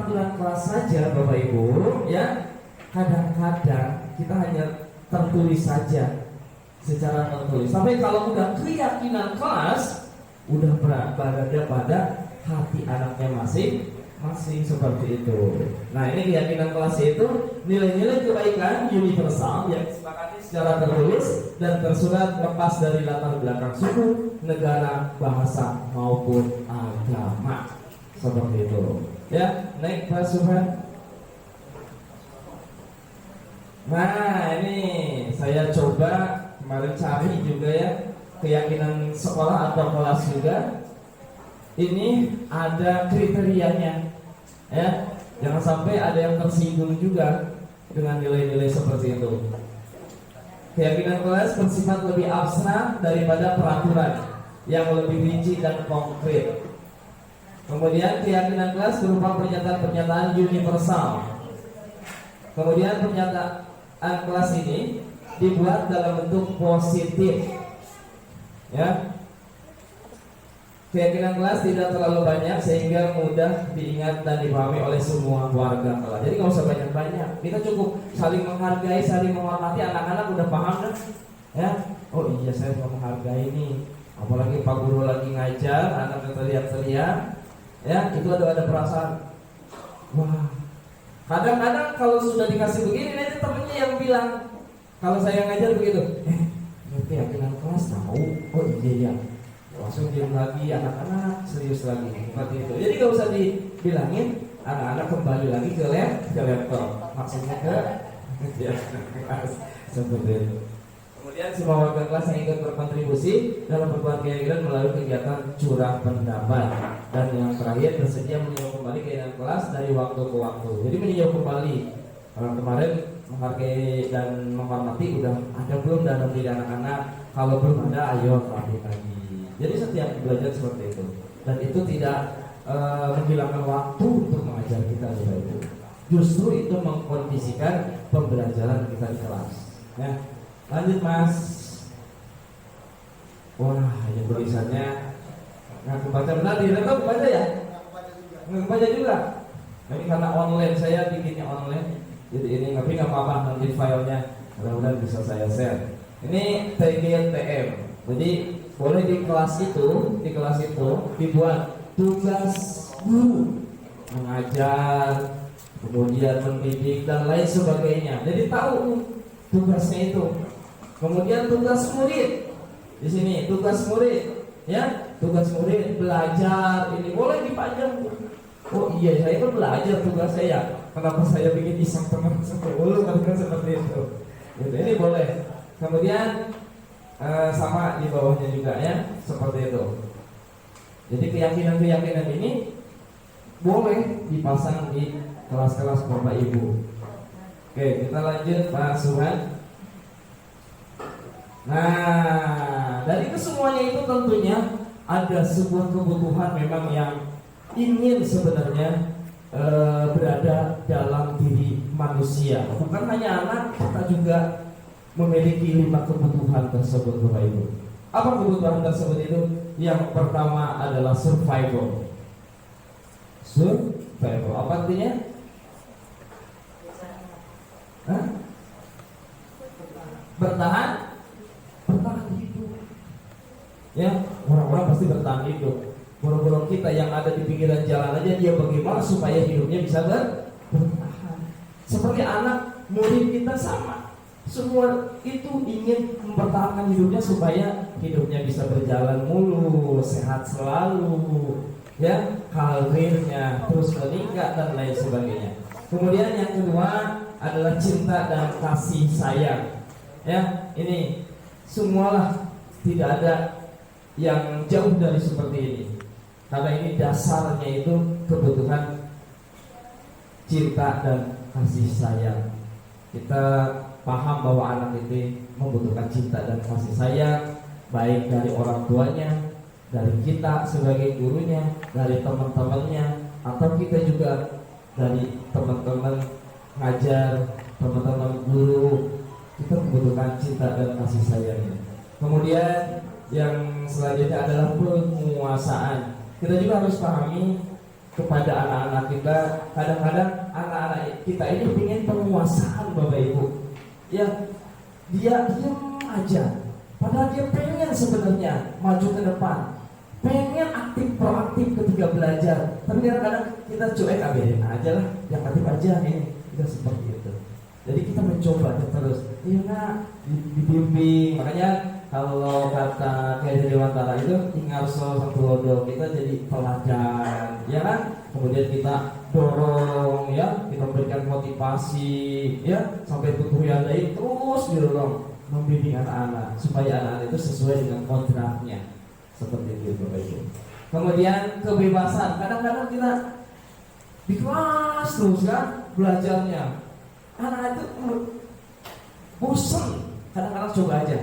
peraturan kelas saja Bapak Ibu, ya kadang-kadang kita hanya tertulis saja secara tertulis. Tapi kalau udah keyakinan kelas, udah berada pada hati anaknya masing-masing seperti itu. Nah, ini keyakinan kelas itu nilai-nilai kebaikan universal yang disepakati secara tertulis dan tersurat lepas dari latar belakang suku, negara, bahasa maupun agama. Seperti itu. Ya, naik Pak Subhan. Nah, ini saya coba kemarin cari juga ya keyakinan sekolah atau kelas juga. Ini ada kriterianya, ya. Jangan sampai ada yang tersinggung juga dengan nilai-nilai seperti itu. Keyakinan kelas bersifat lebih abstrak daripada peraturan yang lebih rinci dan konkret. Kemudian keyakinan kelas berupa pernyataan-pernyataan universal. Kemudian pernyataan kelas ini dibuat dalam bentuk positif, ya. Keyakinan kelas tidak terlalu banyak sehingga mudah diingat dan dipahami oleh semua warga kelas. Jadi nggak usah banyak-banyak. Kita cukup saling menghargai, saling menghormati. Anak-anak udah paham kan? Ya. Oh iya, saya mau menghargai ini. Apalagi Pak Guru lagi ngajar, anak teriak-teriak. Ya, itu ada perasaan. Wah. Kadang-kadang kalau sudah dikasih begini, nanti temennya yang bilang, kalau saya ngajar begitu, keyakinan kelas tahu. Oh iya ya. Langsung diam lagi, anak-anak serius lagi seperti itu. Jadi gak usah dibilangin, anak-anak kembali lagi ke laptop. Maksudnya ke seperti itu. Kemudian semua warga kelas yang ikut berkontribusi dalam pertemuan keyakinan melalui kegiatan curah pendapat. Dan yang terakhir bersedia meninjau kembali keyakinan kelas dari waktu ke waktu. Jadi meninjau kembali. Kalau kemarin menghargai dan menghormati udah ada belum dalam diri anak-anak? Kalau belum ada, ayo lagi. Jadi setiap belajar seperti itu, dan itu tidak menghilangkan waktu untuk mengajar kita juga itu. Justru itu mengkondisikan pembelajaran kita di kelas. Ya, lanjut Mas. Wah, ini tulisannya nggak kebaca benar di laptop kebaca ya? Nggak kebaca juga. Ini karena online, saya bikinnya online. Jadi ini tapi nggak apa-apa, nanti filenya mudah-mudahan bisa saya share. Ini TGTM. Jadi boleh di kelas itu dibuat tugas guru mengajar, kemudian mendidik dan lain sebagainya. Jadi tahu tugasnya itu. Kemudian tugas murid di sini tugas murid, ya tugas murid belajar ini boleh dipanjang. Oh iya, saya kan belajar tugas saya. Kenapa saya bikin iseng teman kan seperti itu. Gitu. Ini boleh. Kemudian sama di bawahnya juga ya, seperti itu. Jadi keyakinan-keyakinan ini boleh dipasang di kelas-kelas Bapak Ibu. Oke, kita lanjut Pak Suhan. Nah, dari kesemuanya itu tentunya ada sebuah kebutuhan memang yang ingin sebenarnya berada dalam diri manusia. Bukan hanya anak, kita juga memiliki 5 kebutuhan tersebut Bapak Ibu. Apa kebutuhan tersebut itu? Yang pertama adalah survival. Survival, apa artinya? Hah? Bertahan hidup. Ya, orang-orang pasti bertahan hidup. Boro-boro kita yang ada di pinggiran jalan aja dia bagaimana supaya hidupnya bisa bertahan. Seperti anak murid kita sama. Semua itu ingin mempertahankan hidupnya supaya hidupnya bisa berjalan mulus, sehat selalu, ya, karirnya terus meningkat dan lain sebagainya. Kemudian yang kedua adalah cinta dan kasih sayang. Ya, ini semualah, tidak ada yang jauh dari seperti ini. Karena ini dasarnya itu kebutuhan cinta dan kasih sayang. Kita paham bahwa anak ini membutuhkan cinta dan kasih sayang, baik dari orang tuanya, dari kita sebagai gurunya, dari teman-temannya, atau kita juga dari teman-teman ngajar, teman-teman guru. Kita membutuhkan cinta dan kasih sayangnya. Kemudian yang selanjutnya adalah penguasaan. Kita juga harus pahami kepada anak-anak kita. Kadang-kadang anak-anak kita ini ingin penguasaan Bapak Ibu. Ya, dia diam aja. Padahal dia pengen sebenarnya maju ke depan, pengen aktif, proaktif ketika belajar. Tapi kadang-kadang kita cuek, biarin aja lah, yang aktif aja ini. Kita seperti itu. Jadi kita mencoba terus. Iya nak, dibimbing. Makanya kalau kata Kiai Dewantara itu tinggal satu lodo, kita jadi pelajar, ya kan? Kemudian kita dorong, ya, kita berikan motivasi, ya, sampai tubuh yang lain terus didorong membimbing anak-anak supaya anak-anak itu sesuai dengan kodratnya, seperti itu Bapak Ibu. Kemudian kebebasan, kadang-kadang kita di kelas terus kan belajarnya, anak-anak itu bosan, kadang-kadang coba aja.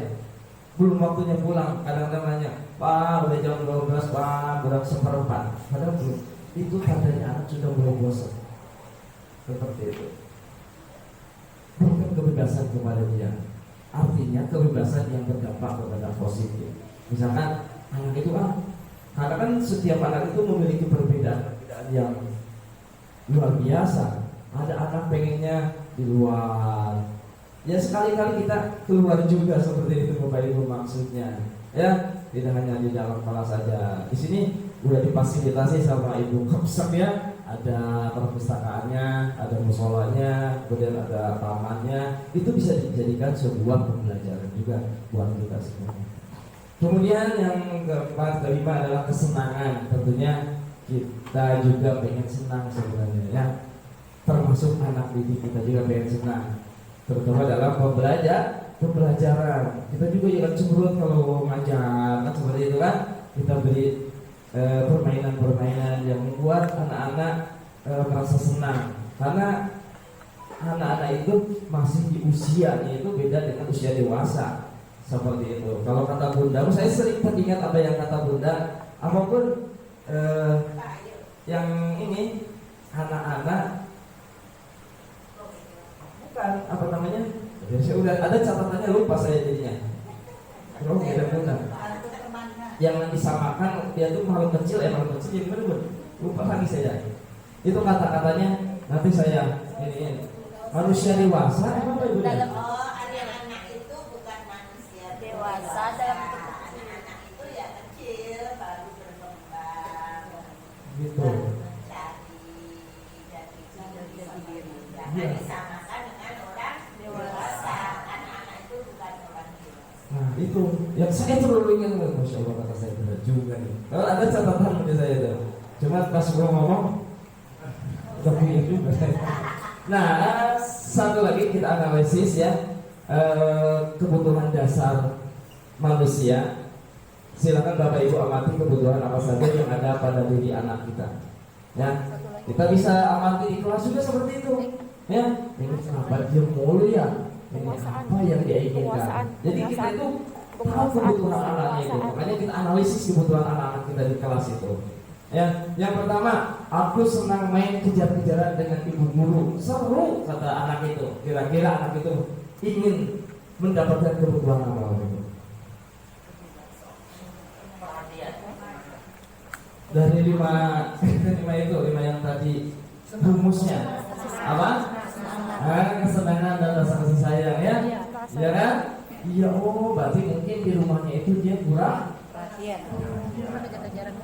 Belum waktunya pulang, kadang-kadang nanya, Pak udah jam 12, Pak kurang seperempat. Padahal belum. Itu tandanya anak sudah mulai bosan. Seperti itu. Bukan kebebasan kepada dia. Artinya kebebasan yang berdampak kepada positif. Misalkan anak itu karena kan setiap anak itu memiliki perbedaan yang luar biasa. Ada anak pengennya di luar. Ya sekali-kali kita keluar juga seperti itu Bapak Ibu maksudnya. Ya, tidak hanya di dalam kelas saja. Di sini udah difasilitasi sama Ibu Kapsek ya. Ada perpustakaannya, ada musolanya, kemudian ada tamannya. Itu bisa dijadikan sebuah pembelajaran juga buat kita semua. Kemudian yang keempat, kelima adalah kesenangan. Tentunya kita juga pengen senang sebenarnya ya. Termasuk anak didik kita juga pengen senang. Terutama dalam pembelajaran. Kita juga jangan cemberut kalau ngajar kan seperti itu kan. Kita beri permainan-permainan yang membuat anak-anak merasa senang. Karena anak-anak itu masih di usianya itu beda dengan usia dewasa. Seperti itu. Kalau kata Bunda, saya sering teringat apa yang kata Bunda, apapun yang ini anak-anak bukan apa namanya? Ya, saya udah ada catatannya lupa saya jadinya. Oh, ada Bunda. Yang disamakan dia tuh makhluk kecil jadi bener lupa lagi saya. Itu kata-katanya nanti saya ini manusia dewasa apa Ibu? Anak-anak itu bukan manusia dewasa dalam anak-anak itu ya kecil baru berkembang. Gitu. Jangan disamakan dengan orang dewasa. Anak-anak itu bukan orang dewasa. Nah itu yang saya terlalu ingin, Masya Allah kata saya benar juga nih. Kalau ada catatan bagi saya itu, cuma pas gua ngomong tapi juga. Nah satu lagi kita analisis ya kebutuhan dasar manusia. Silakan Bapak Ibu amati kebutuhan apa saja yang ada pada diri anak kita. Ya kita bisa amati di kelas juga seperti itu. Ya ini kenapa dia mulu ya? Ini apa yang dia inginkan. Jadi kita itu tahu kebutuhan anak-anaknya itu. Makanya kita analisis kebutuhan anak-anak kita di kelas itu. Ya, yang pertama, aku senang main kejar-kejaran dengan ibu guru. Seru kata anak itu. Kira-kira anak itu ingin mendapatkan kebutuhan apa itu? Dari lima yang tadi rumusnya apa? Kesenangan dan rasa kasih sayang ya, ya kan? Iya, oh berarti mungkin di rumahnya itu dia kurang perhatian.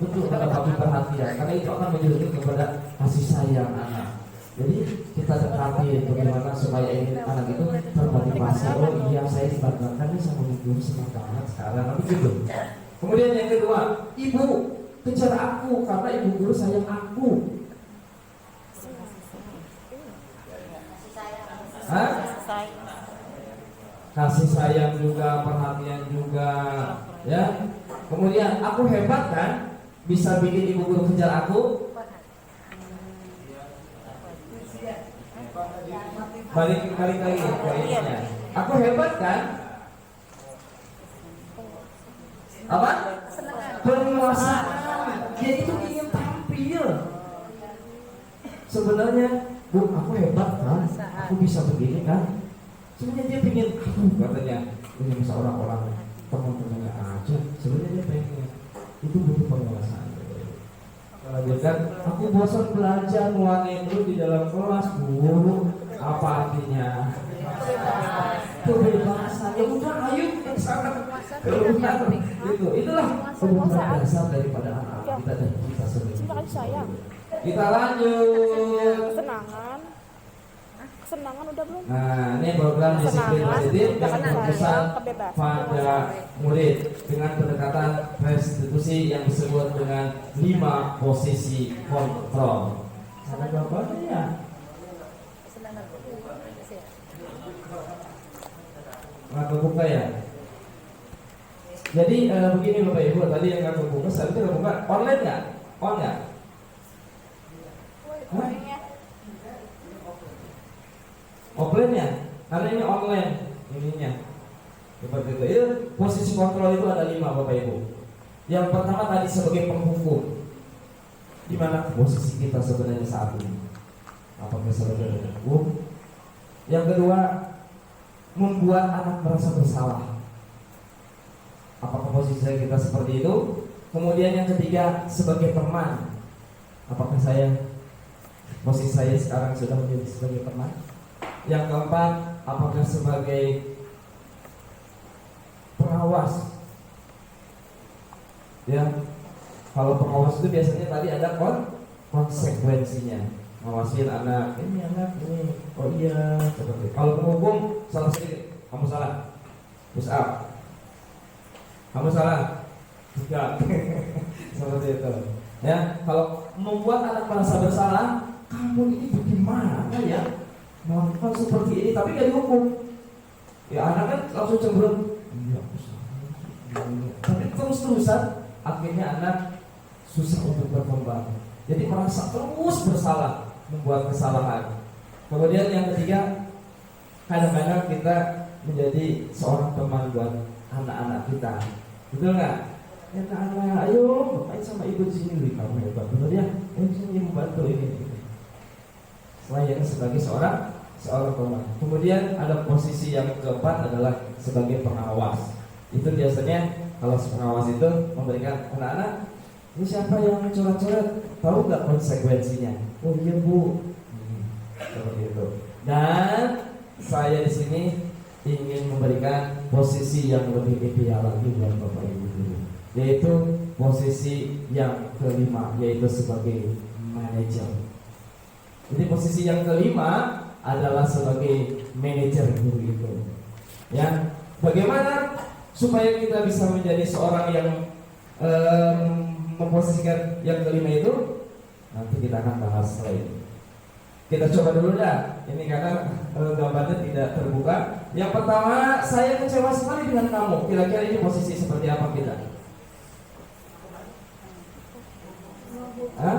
Betul, kata Papi perhatian, karena itu akan menunjukkan kepada kasih sayang anak. Jadi kita dekati bagaimana supaya ini anak itu termotivasi. Oh iya, saya dibanggakan nih sama ibu, senang banget sekarang, begitu. Kemudian yang kedua, ibu kejar aku karena ibu guru sayang aku. Hah? Kasih sayang juga, perhatian juga, ya. Kemudian aku hebat kan, bisa bikin ibu guru kejar aku. Balik lagi ke ininya. Aku hebat kan? Apa? Penguasaan. Dia itu ingin tampil. Sebenarnya, Bu, aku hebat kan? Aku bisa begini kan? Sebenarnya dia pengen, katanya ini seorang orang teman-temannya aja. Sebenarnya dia pengen itu butuh penguasaan. Lanjutkan, aku bosan belajar nuangin itu di dalam kelas, Bu. Apa artinya? Kebebasan. Ya udah, ayo kita sana. Itulah kebutuhan dasar daripada anak kita dan kita sendiri. Cinta kasih sayang. Kita lanjut. Kesenangan udah belum? Nah, ini program disiplin positif yang berpusat pada murid dengan pendekatan restitusi yang disebut dengan 5 posisi kontrol. Ada gambarnya ya? Nggak kebuka ya? Jadi begini Bapak Ibu, tadi yang nggak kebuka, saya itu kebuka online nggak? On nggak? Offline ya? Karena ini online ininya. Seperti itu. Itu posisi kontrol itu ada 5 Bapak Ibu. Yang pertama tadi sebagai penghukum. Di mana posisi kita sebenarnya saat ini? Apakah sebagai penghukum? Yang kedua, membuat anak merasa bersalah. Apakah posisi kita seperti itu? Kemudian yang ketiga, sebagai teman. Apakah posisi saya sekarang sudah menjadi sebagai teman? Yang keempat, apakah sebagai pengawas? Ya, kalau pengawas itu biasanya tadi ada konsekuensinya. Ngawasin anak, ini anak ini, oh iya, seperti. Kalau penghukum salah sedikit, kamu salah, push up. Kamu salah, juga. Seperti itu. Ya, kalau membuat anak merasa bersalah, kamu ini bagaimana ya? Melakukan seperti ini, tapi gak dihukum. Ya anak kan langsung cenderung, iya aku salah. Tapi terus-terusan, akhirnya anak susah untuk berkembang. Jadi merasa terus bersalah, membuat kesalahan. Kemudian yang ketiga, kadang-kadang kita menjadi seorang teman buat anak-anak kita. Betul nggak? Ya anak, ayo, ngapain sama ibu di sini, kamu hebat, betul ya? Ayo sini ibu bantu ini. Selain sebagai seorang teman. Kemudian ada posisi yang keempat adalah sebagai pengawas. Itu biasanya kalau pengawas itu memberikan anak-anak, ini siapa yang coret-coret, tahu nggak konsekuensinya? Oh iya Bu, seperti itu. Dan saya di sini ingin memberikan posisi yang lebih ideal lagi buat Bapak Ibu dulu, yaitu posisi yang kelima, yaitu sebagai manajer. Jadi posisi yang kelima adalah sebagai manajer guru itu. Ya, bagaimana supaya kita bisa menjadi seorang yang memposisikan yang kelima itu? Nanti kita akan bahas setelah ini. Kita coba dulu dah. Ini karena gambarnya tidak terbuka. Yang pertama, saya kecewa sekali dengan kamu. Kira-kira ini posisi seperti apa kita? Hah?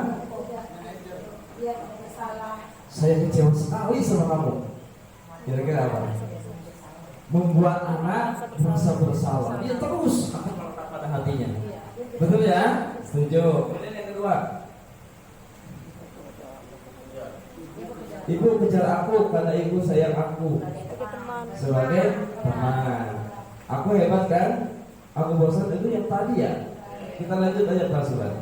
Saya kecewa sekali sama kamu. Kira-kira apa? Membuat anak merasa bersalah. Dia terus akan melekat pada hatinya. Betul ya? Setuju. Kemudian yang kedua, ibu kejar aku karena ibu sayang aku. Sebagai teman. Aku hebat kan? Aku bosan, itu yang tadi ya. Kita lanjut aja pasukan.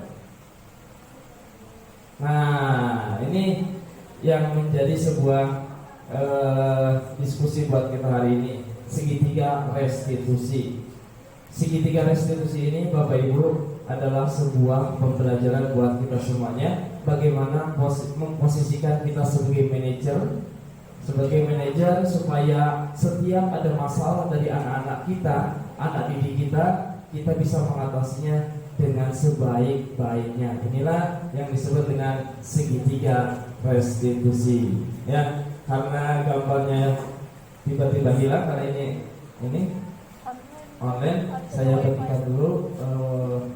Nah, ini yang menjadi sebuah diskusi buat kita hari ini. Segitiga restitusi. Segitiga restitusi ini Bapak Ibu adalah sebuah pembelajaran buat kita semuanya. Bagaimana memposisikan kita sebagai manajer supaya setiap ada masalah dari anak-anak kita, anak didik kita bisa mengatasinya dengan sebaik-baiknya. Inilah yang disebut dengan segitiga restitusi. Ya, karena gambarnya tiba-tiba hilang karena ini online, saya bagikan dulu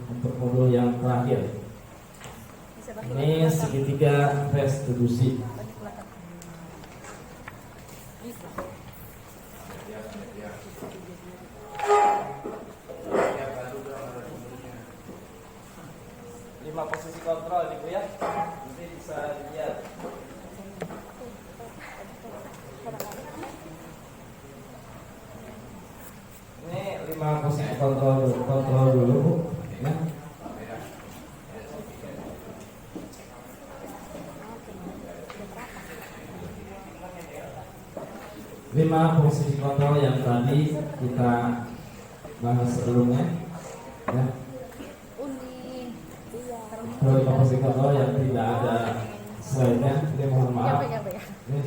untuk modul yang terakhir. Ini segitiga restitusi. Lima posisi kontrol nih Bu ya. Nanti bisa dilihat. Ini 5 posisi kontrol dulu Bu. Ya. 5 posisi kontrol yang tadi kita bahas sebelumnya, ya. Kalau 5 posisi kontrol yang tidak ada slide-nya, ini mohon maaf. Ini,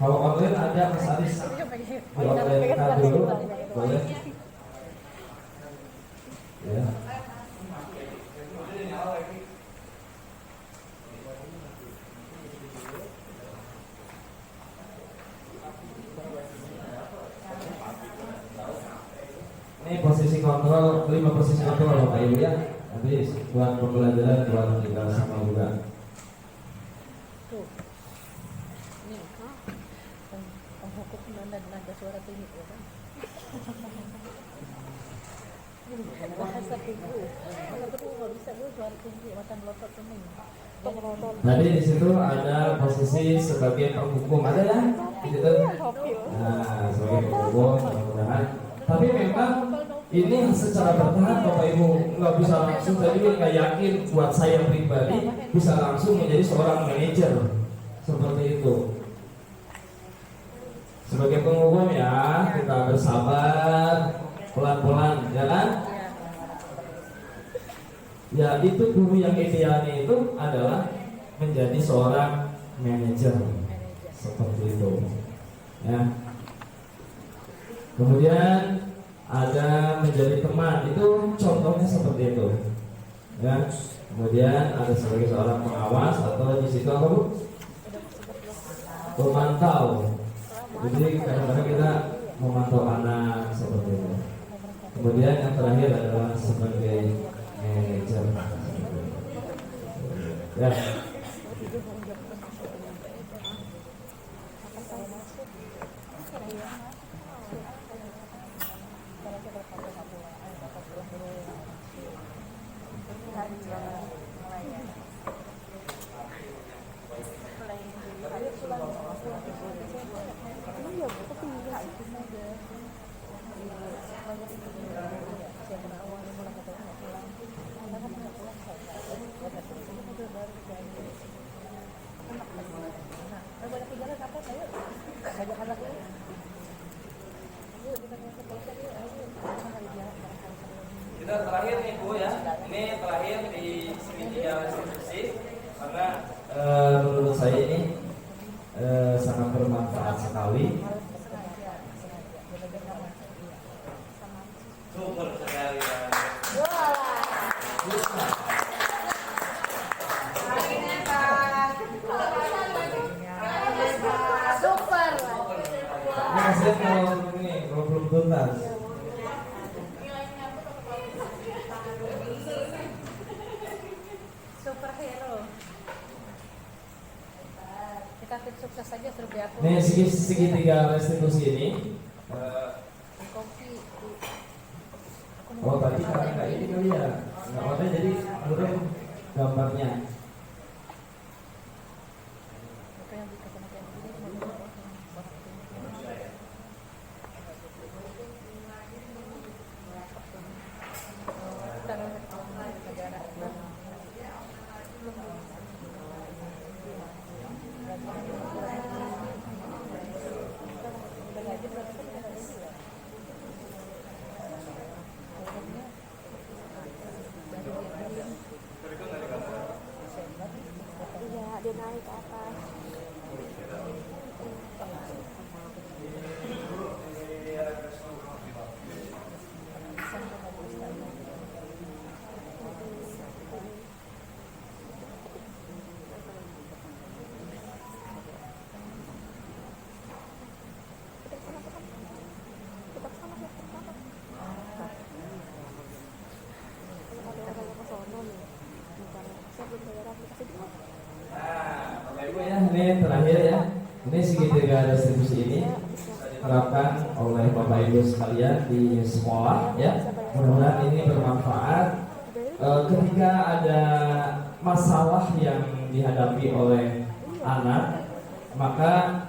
kalau online ada Mas Aris di online dulu, boleh. Ya. Ini posisi kontrol, 5 posisi kontrol Bapak Ibu ya. Nanti buat pembelajaran buat kita semua juga. Suara tinggi ya kan? Bahasa tinggi. Kalau betul nggak bisa gue suara tinggi, makan melotot temen. Tadi di situ ada posisi sebagai penghukum, ada ya? Di situ. Nah, sebagai penghukum, mudah-mudahan. Tapi memang ini secara bertahap Bapak Ibu nggak bisa langsung. Tadi nggak yakin buat saya pribadi bisa langsung menjadi seorang manajer seperti itu. Sebagai penghukum ya, kita bersabar, pelan-pelan, ya kan? Ya itu guru yang idealnya itu adalah menjadi seorang manajer seperti itu, ya. Kemudian ada menjadi teman, itu contohnya seperti itu, ya. Kemudian ada sebagai seorang pengawas atau di situ apa Bu? Pemantau. Jadi kadang-kadang kita memantau anak seperti itu. Kemudian yang terakhir adalah sebagai manajer. Ya. Kita terakhir nih Bu ya, ini terakhir di segitiga restitusi karena menurut saya ini sangat bermanfaat sekali. Super sekali. Super. Maksudnya kalau ini kalau belum tuntas. Superhero. Kita tim sukses saja terlebih aku. Nih segitiga restitusi ini. Kopi. Oh tadi karena ini kali ya, nggak ada jadi turun gambarnya. Iya, dia naik ke atas. Bapak Ibu ya, ini terakhir ya. Ini segitiga restitusi ini diterapkan oleh Bapak Ibu sekalian di sekolah ya. Mudah-mudahan ini bermanfaat. Ketika ada masalah yang dihadapi oleh anak, maka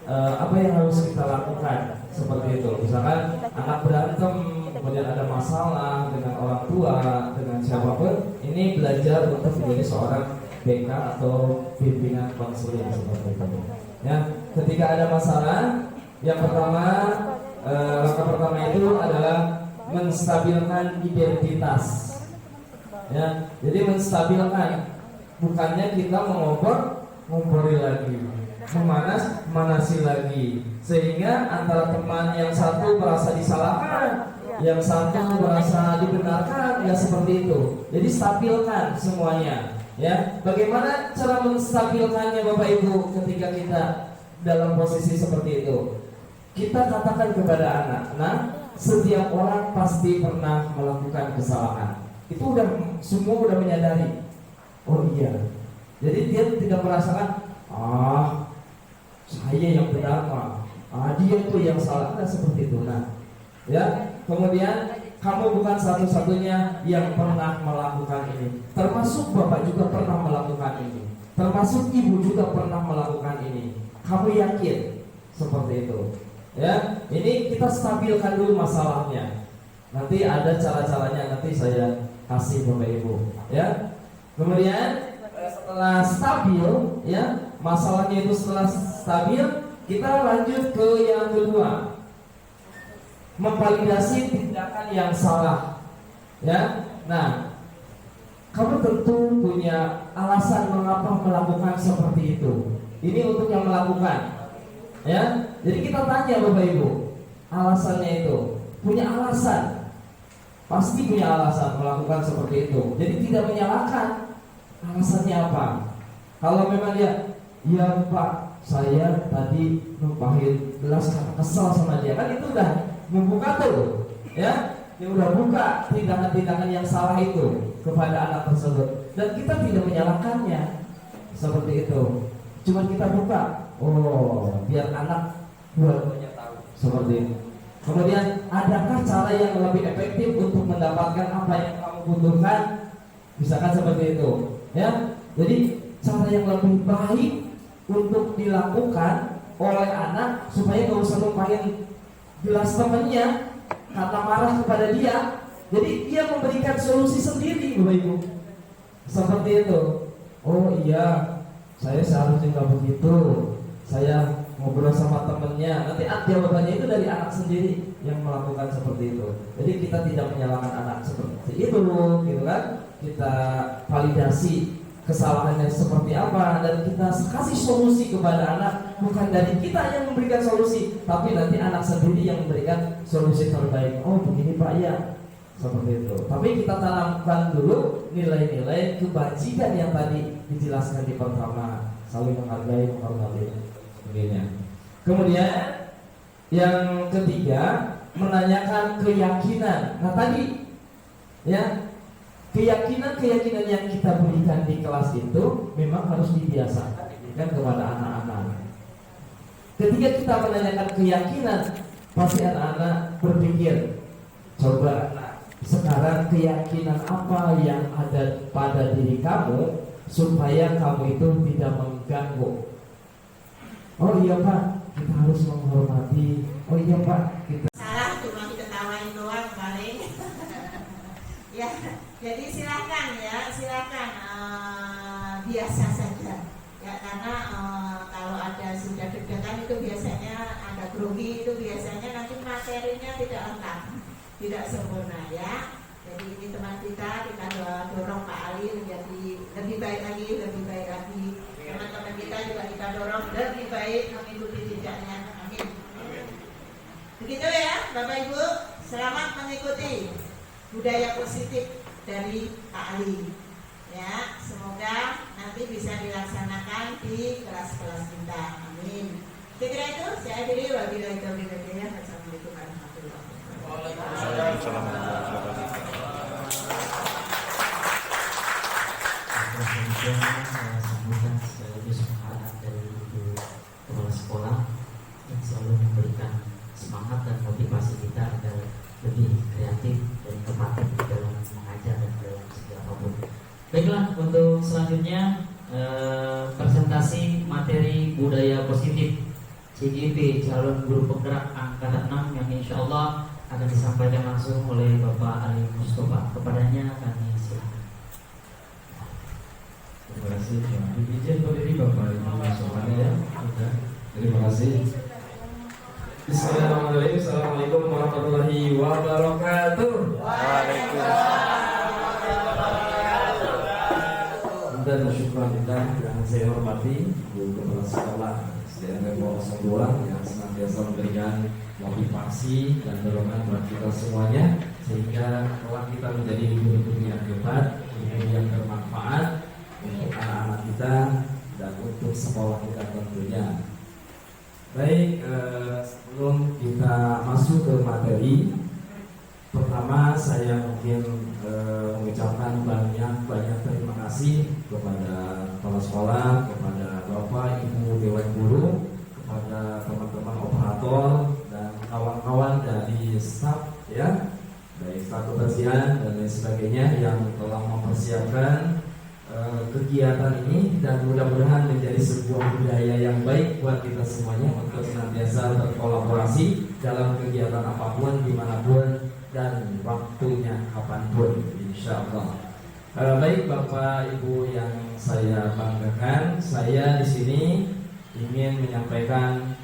apa yang harus kita lakukan seperti itu. Misalkan anak berantem, kemudian ada masalah dengan orang tua, dengan siapapun, ini belajar untuk menjadi seorang BK atau pimpinan konseling seperti itu. Ya, ketika ada masalah, Yang pertama, langkah pertama itu adalah menstabilkan identitas. Ya, jadi menstabilkan, bukannya kita mengompori lagi, manasi lagi, sehingga antara teman yang satu merasa disalahkan, yang satu merasa dibenarkan, ya seperti itu. Jadi stabilkan semuanya. Ya, bagaimana cara menstabilkannya Bapak Ibu ketika kita dalam posisi seperti itu? Kita katakan kepada anak, nah, setiap orang pasti pernah melakukan kesalahan. Itu semua udah menyadari. Oh iya. Jadi dia tidak merasakan, saya yang benar mah, dia itu yang salah. Nah, seperti itu. Nah, ya. Kemudian kamu bukan satu-satunya yang pernah melakukan ini. Termasuk Bapak juga pernah melakukan ini. Termasuk Ibu juga pernah melakukan ini. Kamu yakin seperti itu? Ya, ini kita stabilkan dulu masalahnya. Nanti ada cara-caranya, nanti saya kasih Bapak Ibu. Ya. Kemudian setelah stabil, ya, masalahnya itu setelah stabil, kita lanjut ke yang kedua. Memvalidasi tindakan yang salah. Ya. Nah, kamu tentu punya alasan mengapa melakukan seperti itu. Ini untuk yang melakukan. Ya. Jadi kita tanya Bapak Ibu, alasannya itu. Punya alasan. Pasti punya alasan melakukan seperti itu. Jadi tidak menyalahkan. Alasannya apa? Kalau memang dia, ya Pak, saya tadi numpahin gelas karena kesal sama dia. Kan itu udah membuka tuh, ya, dia udah buka tindakan-tindakan yang salah itu kepada anak tersebut, dan kita tidak menyalahkannya seperti itu. Cuma kita buka, biar anak dua-duanya tahu seperti itu. Kemudian, adakah cara yang lebih efektif untuk mendapatkan apa yang kamu butuhkan? Misalkan seperti itu, ya. Jadi cara yang lebih baik untuk dilakukan oleh anak supaya nggak usah numpahin gelas temannya karena marah kepada dia. Jadi dia memberikan solusi sendiri, Bapak Ibu. Seperti itu. Oh iya, saya seharusnya nggak begitu. Saya ngobrol sama temennya. Nanti jawabannya itu dari anak sendiri yang melakukan seperti itu. Jadi kita tidak menyalahkan anak seperti itu, gitu kan? Kita validasi kesalahannya seperti apa, dan kita kasih solusi kepada anak. Bukan dari kita yang memberikan solusi, tapi nanti anak sendiri yang memberikan solusi terbaik. Oh begini Pak, ya, seperti itu. Tapi kita tanamkan dulu nilai-nilai kebajikan yang tadi dijelaskan di pertama, saling menghargai, menghormati, sebagainya. Kemudian yang ketiga, menanyakan keyakinan. Nah tadi, ya, keyakinan yang kita berikan di kelas itu memang harus dibiasakan diberikan kepada anak-anak. Ketika kita menanyakan keyakinan, pasti anak-anak berpikir, coba anak, sekarang keyakinan apa yang ada pada diri kamu supaya kamu itu tidak mengganggu. Oh iya Pak, kita harus menghormati. Oh iya Pak, kita Salah cuma diketawain doang paling. Ya, jadi silakan biasa saja. Ya, karena kalau ada sudah deg-degan itu biasanya ada grogi, itu biasanya nanti materinya tidak lengkap, tidak sempurna ya. Jadi ini teman kita dorong Pak Ali menjadi lebih baik lagi. Teman-teman kita juga kita dorong lebih baik mengikuti jejaknya. Amin. Begitu ya Bapak Ibu, selamat mengikuti budaya positif dari Pak Ali. Ya, semoga nanti bisa dilaksanakan di kelas-kelas kita. Amin. Kira itu saya akhiri, wabillahi taufiq wal hidayah. Assalamualaikum warahmatullahi wabarakatuh. Waalaikumsalam warahmatullahi wabarakatuh. Saya sambutkan sekaligus mengharap dari Ibu Kepala Sekolah yang selalu memberikan semangat dan motivasi kita agar lebih kreatif dan inovatif dalam mengajar dan dalam segala apapun. Baiklah, untuk selanjutnya presentasi materi budaya positif CGP calon guru penggerak angkatan 6 yang insya Allah akan disampaikan langsung oleh Bapak Ali Mustafa. Kepadanya kami silakan. Terima kasih. Izin berdiri Bapak Ibu semuanya ya. Terima kasih. Bismillahirrahmanirrahim. Assalamualaikum warahmatullahi wabarakatuh. Dan syukurillah yang saya hormati Guru Kepala Sekolah SDN 02 yang senantiasa memberikan motivasi dan dorongan buat kita semuanya sehingga kelak kita menjadi guru-guru yang hebat, guru yang bermanfaat untuk anak-anak kita dan untuk sekolah kita tentunya. Baik, sebelum kita masuk ke materi, pertama saya mungkin mengucapkan banyak terima kasih kepada kepala sekolah, kepada Bapak Ibu Dewan Guru, kepada teman-teman operator dan kawan-kawan dari staf ya, dari staf kebersihan dan lain sebagainya yang telah mempersiapkan kegiatan ini dan mudah-mudahan menjadi sebuah budaya yang baik buat kita semuanya untuk senantiasa berkolaborasi dalam kegiatan apapun, dimanapun dan waktunya kapanpun, insya Allah. Baik Bapak Ibu yang saya banggakan, saya di sini ingin menyampaikan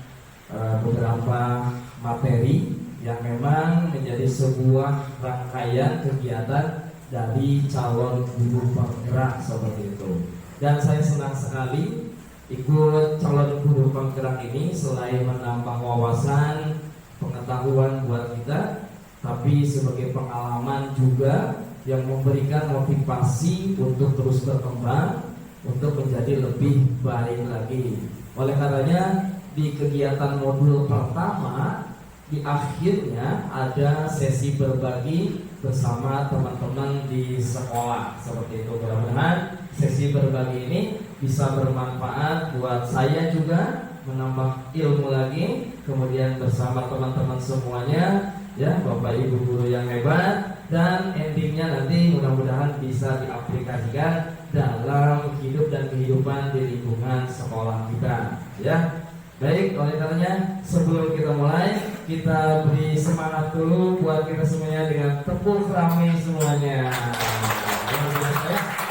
beberapa materi yang memang menjadi sebuah rangkaian kegiatan dari calon guru penggerak seperti itu. Dan saya senang sekali ikut calon guru penggerak ini selain menambah wawasan, pengetahuan buat kita, tapi sebagai pengalaman juga yang memberikan motivasi untuk terus berkembang, untuk menjadi lebih baik lagi. Oleh karenanya di kegiatan modul pertama di akhirnya ada sesi berbagi bersama teman-teman di sekolah seperti itu. Mudah-mudahan sesi berbagi ini bisa bermanfaat buat saya juga, menambah ilmu lagi, kemudian bersama teman-teman semuanya ya, Bapak Ibu guru yang hebat, dan endingnya nanti mudah-mudahan bisa diaplikasikan dalam hidup dan kehidupan di lingkungan sekolah kita ya. Baik, oleh karenanya sebelum kita mulai, kita beri semangat dulu buat kita semuanya dengan tepuk rame semuanya.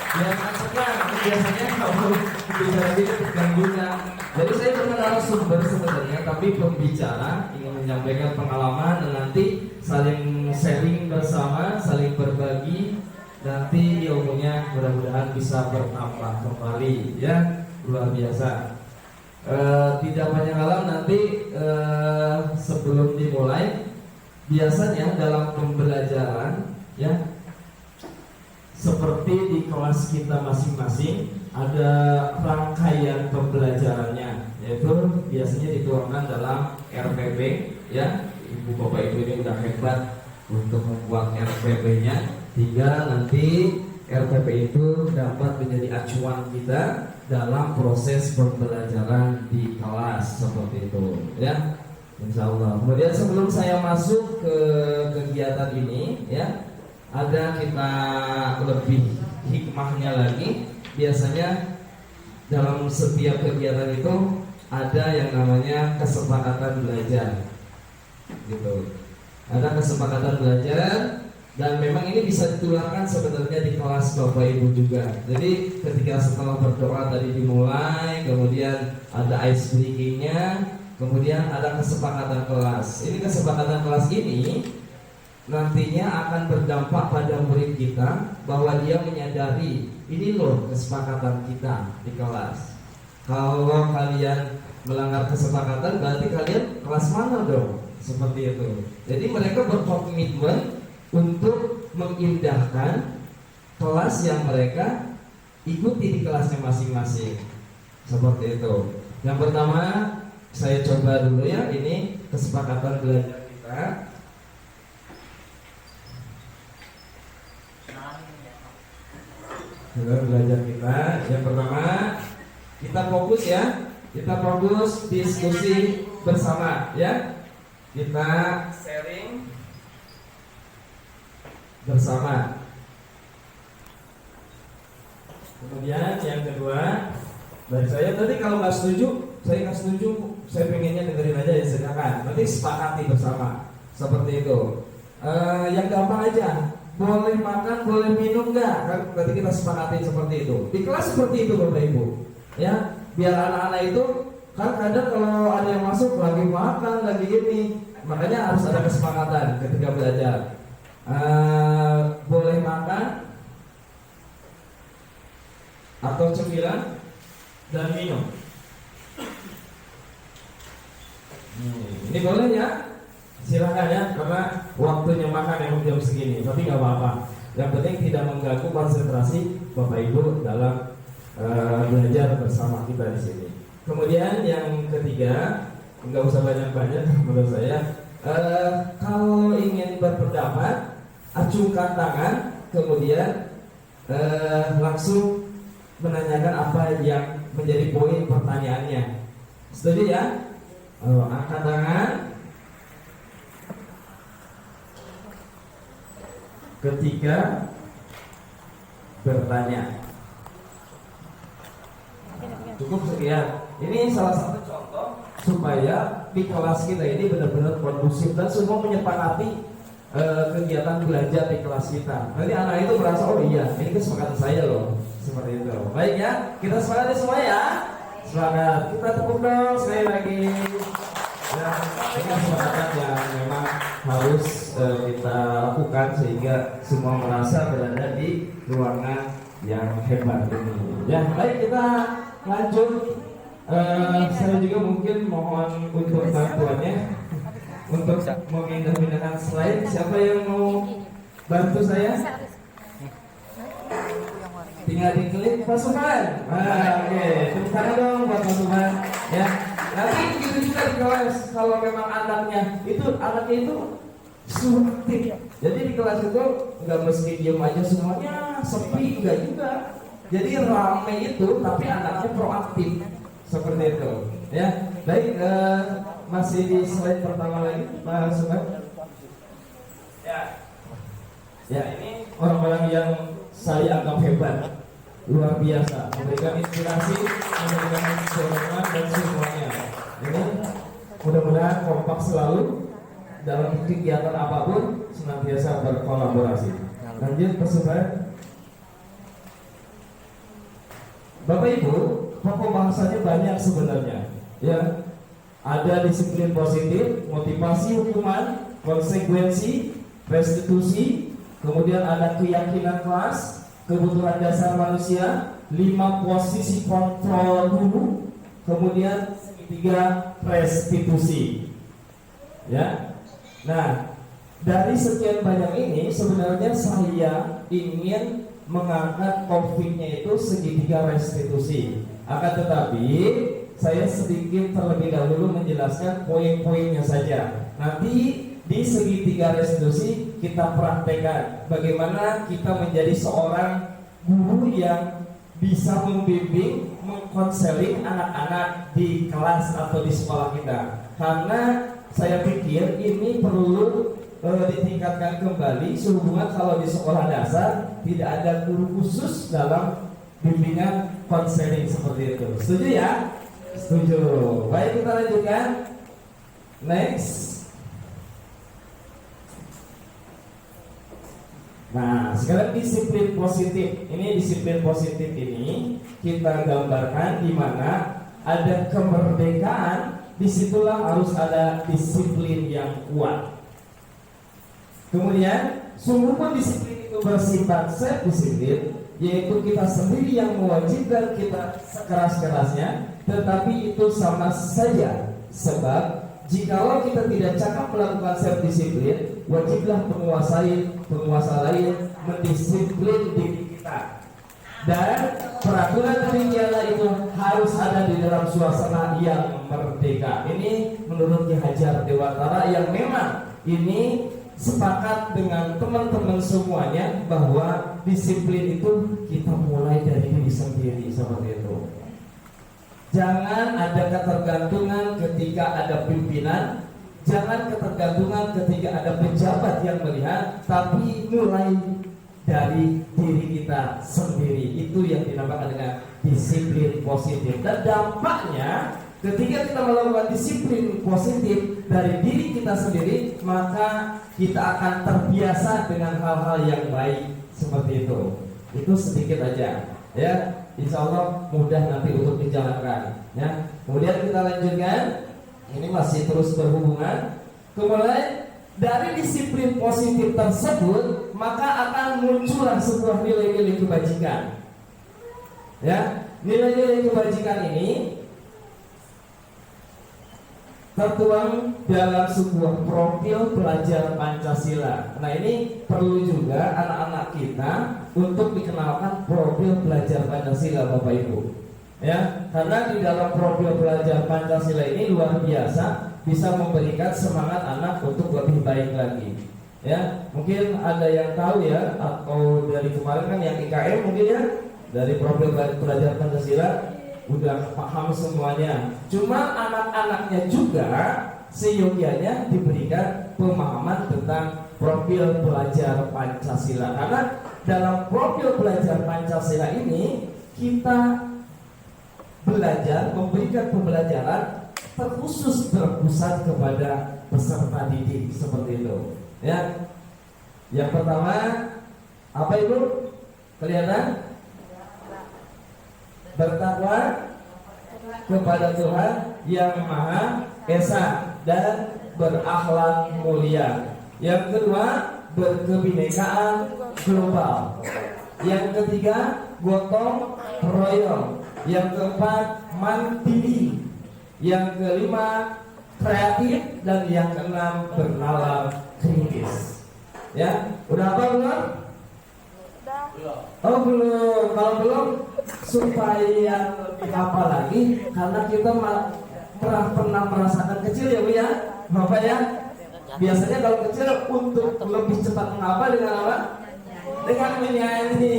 Biarkan sekarang, biasanya kalau bicara itu terganggunya. Jadi saya bukan narasumber sebenarnya, tapi pembicara ingin menyampaikan pengalaman dan nanti saling sharing bersama, saling berbagi. Nanti ilmunya mudah-mudahan bisa bertambah kembali ya, luar biasa. Tidak banyak halang nanti sebelum dimulai biasanya dalam pembelajaran ya seperti di kelas kita masing-masing ada rangkaian pembelajarannya, yaitu biasanya dituangkan dalam RPP ya. Ibu Bapak Ibu ini udah hebat untuk membuat RPP-nya hingga nanti RPP itu dapat menjadi acuan kita dalam proses pembelajaran di kelas seperti itu ya, insya Allah. Kemudian sebelum saya masuk ke kegiatan ini ya, ada kita lebih hikmahnya lagi. Biasanya dalam setiap kegiatan itu ada yang namanya kesepakatan belajar gitu. Ada kesepakatan belajar. Dan memang ini bisa ditularkan sebenarnya di kelas Bapak Ibu juga. Jadi ketika setelah berdoa tadi dimulai, kemudian ada ice breaking-nya, kemudian ada kesepakatan kelas. Ini kesepakatan kelas ini nantinya akan berdampak pada murid kita bahwa dia menyadari ini loh kesepakatan kita di kelas. Kalau kalian melanggar kesepakatan berarti kalian kelas mana dong? Seperti itu. Jadi mereka berkomitmen untuk mengindahkan kelas yang mereka ikuti di kelasnya masing-masing. Seperti itu. Yang pertama saya coba dulu ya, ini kesepakatan belajar kita. Belajar kita. Yang pertama kita fokus ya. Kita fokus diskusi bersama ya. Kita sharing bersama. Kemudian yang kedua dari saya tadi, kalau nggak setuju, saya nggak setuju, saya pengennya dengerin aja ya, silakan. Nanti sepakati bersama seperti itu. Yang gampang aja, boleh makan, boleh minum nggak? Kan berarti kita sepakati seperti itu. Di kelas seperti itu Bapak Ibu, ya, biar anak-anak itu Kan kadang kalau ada yang masuk lagi makan, lagi ini, makanya harus ada kesepakatan ketika belajar. Boleh makan atau cemilan dan minum. Ini boleh ya, silahkan ya, karena waktunya makan emang jam segini, tapi nggak apa-apa. Yang penting tidak mengganggu konsentrasi Bapak Ibu dalam belajar bersama kita di sini. Kemudian yang ketiga, nggak usah banyak-banyak menurut saya. Kalau ingin berpendapat, acungkan tangan, kemudian langsung menanyakan apa yang menjadi poin pertanyaannya. Setuju ya? Angkat tangan. Ketika bertanya. Cukup sekian. Ini salah satu contoh supaya di kelas kita ini benar-benar kondusif dan semua menyepakati kegiatan belajar di kelas kita. Nanti anak itu merasa, oh iya, ini kesepakatan saya loh. Seperti itu. Baik ya, kita semangat semua ya. Semangat. Kita tepuk dong sekali lagi. Dan ini kesepakatan yang memang harus kita lakukan sehingga semua merasa berada di ruangan yang hebat ini. Ya, baik, kita lanjut. Saya juga mungkin mohon untuk bantuannya untuk memindah-pindahkan slide. Siapa yang mau bantu saya? Tinggal diklik Pak Suman. Oke, tepuk tangan dong buat Pak Suman. Ya, nanti begitu juga di kelas. Kalau memang anaknya itu suruh aktif. Jadi di kelas itu nggak mesti diem aja semuanya, sepi enggak juga. Jadi rame itu, tapi anaknya proaktif. Seperti itu, ya. Baik, masih di slide pertama lagi, Pak Suman. Ya, ini orang-orang yang saya anggap hebat, luar biasa, memberikan inspirasi, memberikan dorongan dan semuanya. Ini mudah-mudahan kompak selalu dalam kegiatan apapun, senantiasa berkolaborasi. Lanjut, persembahan. Bapak Ibu, pokok bahasanya banyak sebenarnya. Ya, ada disiplin positif, motivasi hukuman, konsekuensi, restitusi, kemudian ada keyakinan kelas, kebutuhan dasar manusia, 5 posisi kontrol dulu, kemudian 3 restitusi. Ya, nah dari sekian banyak ini sebenarnya saya ingin mengangkat topiknya itu segitiga restitusi. Akan tetapi saya sedikit terlebih dahulu menjelaskan poin-poinnya saja. Nanti di segitiga restitusi kita praktekkan bagaimana kita menjadi seorang guru yang bisa membimbing, mengkonseling anak-anak di kelas atau di sekolah kita. Karena saya pikir ini perlu ditingkatkan kembali sehubungan kalau di sekolah dasar tidak ada guru khusus dalam bimbingan konseling seperti itu. Setuju ya? Setuju. Baik, kita lanjutkan. Next. Nah, sekarang disiplin positif. Ini disiplin positif ini kita gambarkan di mana ada kemerdekaan, disitulah harus ada disiplin yang kuat. Kemudian, sungguh pun disiplin itu bersifat self-disiplin, yaitu kita sendiri yang mewajibkan kita sekeras-kerasnya, tetapi itu sama saja. Sebab, jikalau kita tidak cakap melakukan self-disiplin, wajiblah penguasa lain mendisiplin diri kita. Dan peraturan demikianlah itu harus ada di dalam suasana yang merdeka. Ini menurut Ki Hajar Dewantara yang memang ini sepakat dengan teman-teman semuanya bahwa disiplin itu kita mulai dari diri sendiri seperti itu. Jangan ada ketergantungan ketika ada pimpinan, jangan ketergantungan ketika ada pejabat yang melihat, tapi mulai dari diri kita sendiri. Itu yang dinamakan dengan disiplin positif. Dan dampaknya ketika kita melakukan disiplin positif dari diri kita sendiri, maka kita akan terbiasa dengan hal-hal yang baik seperti itu. Itu sedikit aja, ya. insya Allah mudah nanti untuk dijalankan. Ya. Kemudian kita lanjutkan, ini masih terus berhubungan. Kemudian dari disiplin positif tersebut maka akan muncullah sebuah nilai-nilai kebajikan. Ya, nilai-nilai kebajikan ini tertuang dalam sebuah profil pelajar Pancasila. Nah, ini perlu juga anak-anak kita untuk dikenalkan profil pelajar Pancasila, Bapak Ibu. Ya, karena di dalam profil pelajar Pancasila ini luar biasa bisa memberikan semangat anak untuk lebih baik lagi. Ya, mungkin ada yang tahu ya, atau dari kemarin kan yang IKM mungkin ya, dari profil pelajar Pancasila udah paham semuanya. Cuma anak-anaknya juga seyogianya diberikan pemahaman tentang profil pelajar Pancasila. Karena dalam profil pelajar Pancasila ini kita belajar, memberikan pembelajaran terkhusus berpusat kepada peserta didik seperti itu. Ya. Yang pertama apa Ibu? Kelihatan? Bertakwa kepada Tuhan yang Maha Esa dan berakhlak mulia. Yang kedua, berkebinekaan global. Yang ketiga, gotong royong. Yang keempat, mandiri. Yang kelima, kreatif. Dan yang keenam, bernalar kritis. Ya, udah apa belum? Oh belum, kalau belum supaya lebih apa lagi, karena kita pernah merasakan kecil ya Bu ya, Bapak ya. Biasanya kalau kecil untuk lebih cepat menghafal dengan apa? Dengan menyanyi.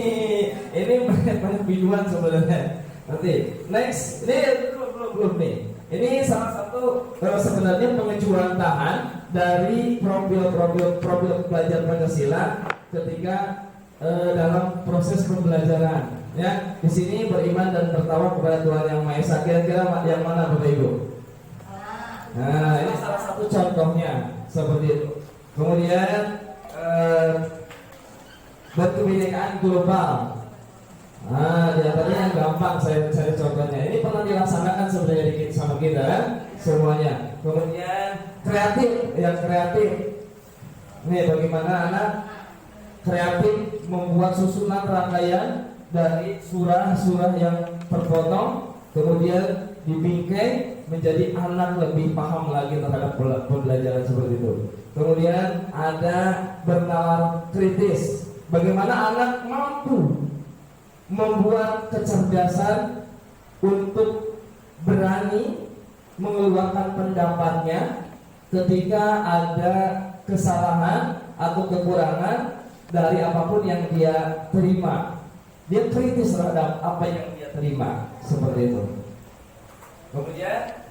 Ini banyak biduan sebenarnya. Nanti next, ini belum nih. Ini salah satu sebenarnya pengecualian dari profil pelajar Pancasila ketika dalam proses pembelajaran. Ya, di sini beriman dan bertakwa kepada Tuhan yang Maha Esa. Kira-kira yang mana Bapak Ibu? Nah, ini salah satu contohnya seperti itu. Kemudian berkebinekaan global. Nah, di antaranya yang gampang saya cari contohnya. Ini pernah dilaksanakan sebenarnya sama kita kan? Semuanya. Kemudian kreatif, yang kreatif. Nih bagaimana anak kreatif membuat susunan rangkaian dari surah-surah yang terpotong, kemudian dibingkai menjadi anak lebih paham lagi terhadap pembelajaran seperti itu. Kemudian ada bernalar kritis, bagaimana anak mampu membuat kecerdasan untuk berani mengeluarkan pendapatnya ketika ada kesalahan atau kekurangan dari apapun yang dia terima. Dia kritis terhadap apa yang dia terima, seperti itu. Kemudian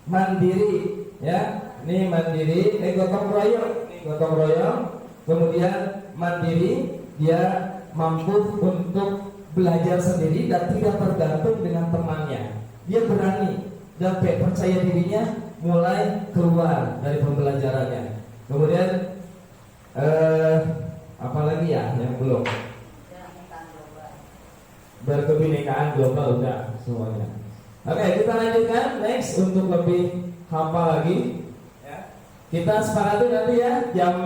mandiri, ya, ini mandiri, gotong royong. Kemudian mandiri, dia mampu untuk belajar sendiri dan tidak tergantung dengan temannya. Dia berani dan percaya dirinya mulai keluar dari pembelajarannya. Kemudian apalagi ya yang belum? Berkebinekaan global udah semuanya. Oke, kita lanjutkan next untuk lebih hafal lagi. Ya. Kita sepakati nanti ya jam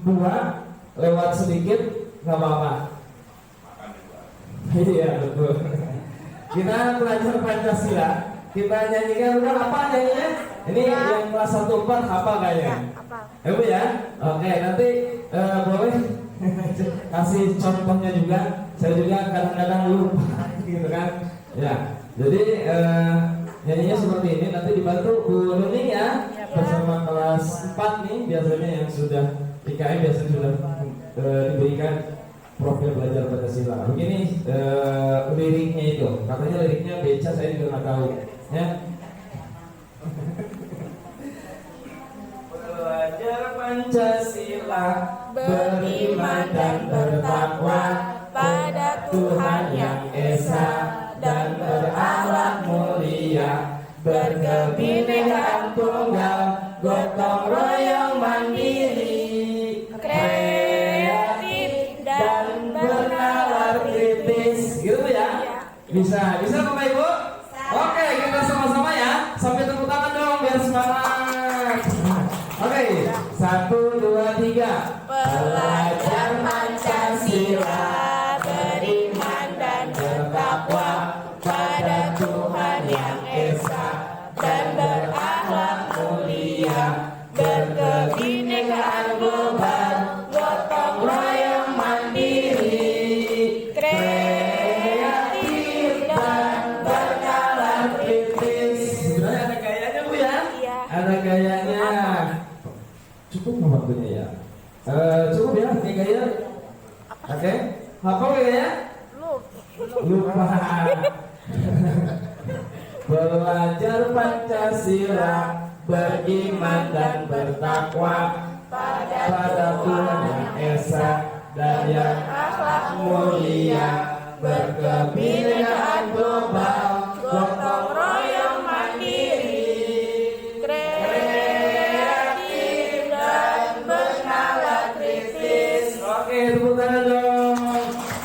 2 lewat sedikit nggak apa-apa. Iya betul. Kita belajar Pancasila. Kita nyanyikan udah apa nyanyinya? Ini yang kelas 1-4 hafal kayaknya. Ya Bu ya. Oke, nanti boleh kasih contohnya juga. Saya juga kadang-kadang lupa gitu kan. Ya. Jadi nyanyinya seperti ini. Nanti dibantu Bu Nuning ya bersama kelas 4 nih biasanya yang sudah IKM biasanya sudah diberikan profil belajar Pancasila. Begini liriknya itu. Katanya liriknya beca, saya juga nggak tahu. Ya. Belajar Pancasila, beriman dan bertakwa pada Tuhan yang Esa dan berakhlak mulia, berkebinekaan tunggal, gotong royong mandiri, kreatif dan bernalar kritis, gitu ya. Bisa Bapak Ibu? Oke, kita sama-sama ya. Sampai tepuk tangan dong biar semangat. Oke, 1, 2, 3. Belajar Pancasila, beriman dan bertakwa pada Tuhan yang Esa, dan berakhlak mulia, berkebinekaan global, gotong royong mandiri, kreatif dan bernalar kritis. Sebenarnya ada gayanya Bu ya? Iya. Ada gayanya. Cukup nggak waktunya ya? Cukup ya, ini gaya. Oke, hafal gayanya? Lupa. Belajar Pancasila, beriman dan bertakwa pada Tuhan yang Esa dan yang mulia, berkebinekaan global, gotong royong mandiri, Kreatif dan bernalar kritis. Oke, tepuk tangan dong.